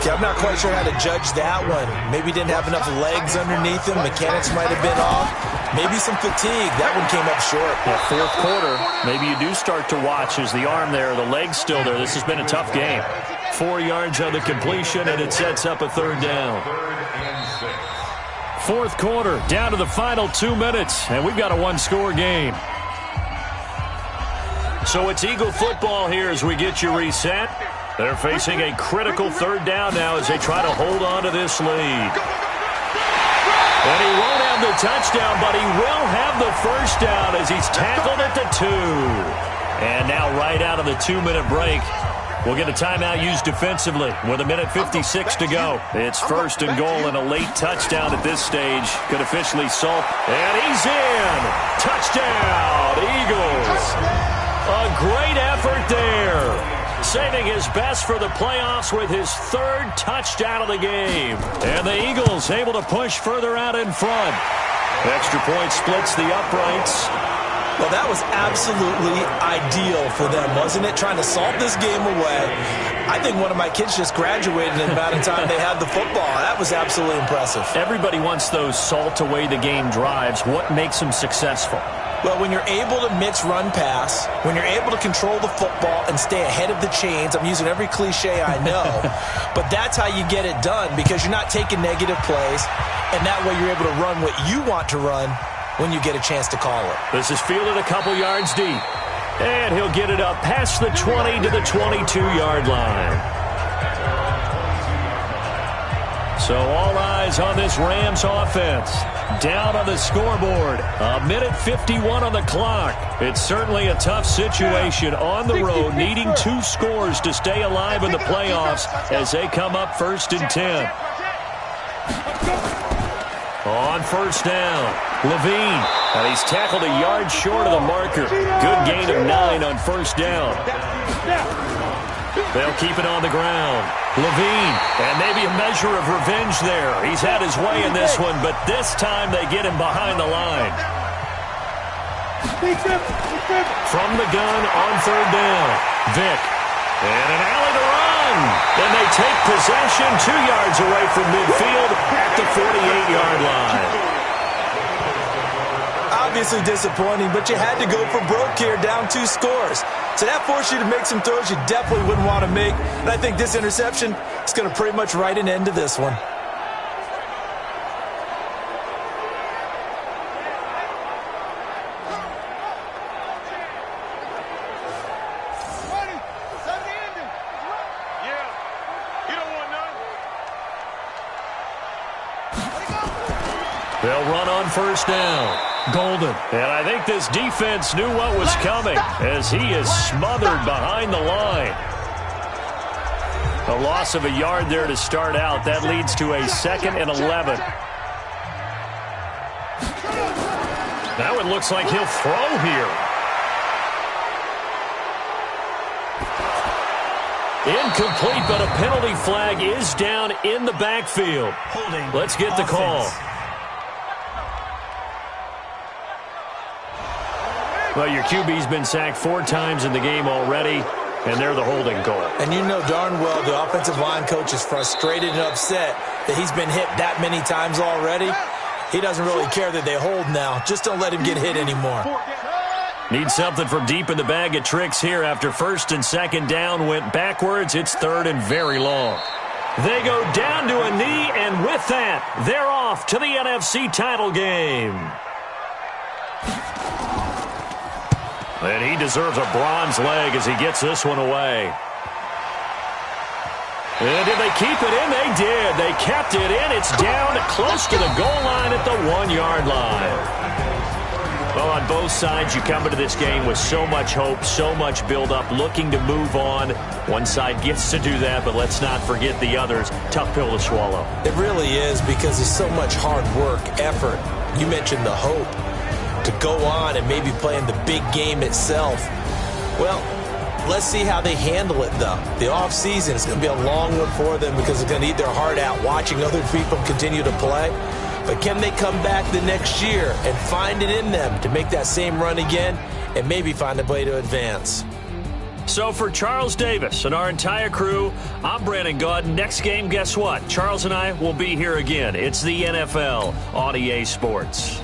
Yeah, I'm not quite sure how to judge that one. Maybe didn't have enough legs underneath him. Mechanics might have been off. Maybe some fatigue. That one came up short. Yeah, fourth quarter, maybe you do start to watch as the arm there, the leg's still there. This has been a tough game. 4 yards on the completion, and it sets up a third down. Fourth quarter, down to the final 2 minutes, and we've got a one-score game. So it's Eagle football here as we get you reset. They're facing a critical third down now as they try to hold on to this lead. And he won't have the touchdown, but he will have the first down as he's tackled at the 2. And now right out of the 2-minute break, we'll get a timeout used defensively with 1:56 to go. It's first and goal, and a late touchdown at this stage could officially salt. And he's in. Touchdown, Eagles. A great effort there. Saving his best for the playoffs with his third touchdown of the game. And the Eagles able to push further out in front. Extra point splits the uprights. Well, that was absolutely ideal for them, wasn't it? Trying to salt this game away. I think one of my kids just graduated in the amount of time they had the football. That was absolutely impressive. Everybody wants those salt away the game drives. What makes them successful? Well, when you're able to mix run-pass, when you're able to control the football and stay ahead of the chains, I'm using every cliche I know, but that's how you get it done because you're not taking negative plays, and that way you're able to run what you want to run when you get a chance to call it. This is fielded a couple yards deep, and he'll get it up past the 20 to the 22-yard line. So all eyes on this Rams offense. Down on the scoreboard. 1:51 on the clock. It's certainly a tough situation on the road, needing 2 scores to stay alive in the playoffs as they come up first and 10. On first down, Levine. And he's tackled a yard short of the marker. Good gain of 9 on first down. They'll keep it on the ground. Levine, and maybe a measure of revenge there. He's had his way in this one, but this time they get him behind the line. From the gun on third down, Vick. And an alley to run. And they take possession 2 yards away from midfield at the 48-yard line. Obviously disappointing, but you had to go for broke here, down 2 scores. So that forced you to make some throws you definitely wouldn't want to make. And I think this interception is going to pretty much write an end to this one. They'll run on first down. Golden. And I think this defense knew what was coming as he is smothered behind the line. A loss of a yard there to start out. That leads to a 2nd and 11. Now it looks like he'll throw here. Incomplete, but a penalty flag is down in the backfield. Let's get the call. Well, your QB's been sacked 4 times in the game already, and they're the holding call. And you know darn well the offensive line coach is frustrated and upset that he's been hit that many times already. He doesn't really care that they hold now. Just don't let him get hit anymore. Need something from deep in the bag of tricks here after first and second down went backwards. It's third and very long. They go down to a knee, and with that, they're off to the NFC title game. And he deserves a bronze leg as he gets this one away. And did they keep it in? They did. They kept it in. It's down close to the goal line at the 1-yard line. Well, on both sides, you come into this game with so much hope, so much build-up, looking to move on. One side gets to do that, but let's not forget the others. Tough pill to swallow. It really is because there's so much hard work, effort, You mentioned the hope to go on and maybe play in the big game itself. Well, let's see how they handle it, though. The offseason is going to be a long one for them because they're going to eat their heart out watching other people continue to play. But can they come back the next year and find it in them to make that same run again and maybe find a way to advance? So for Charles Davis and our entire crew, I'm Brandon Gaudin. Next game, guess what? Charles and I will be here again. It's the NFL on EA Sports.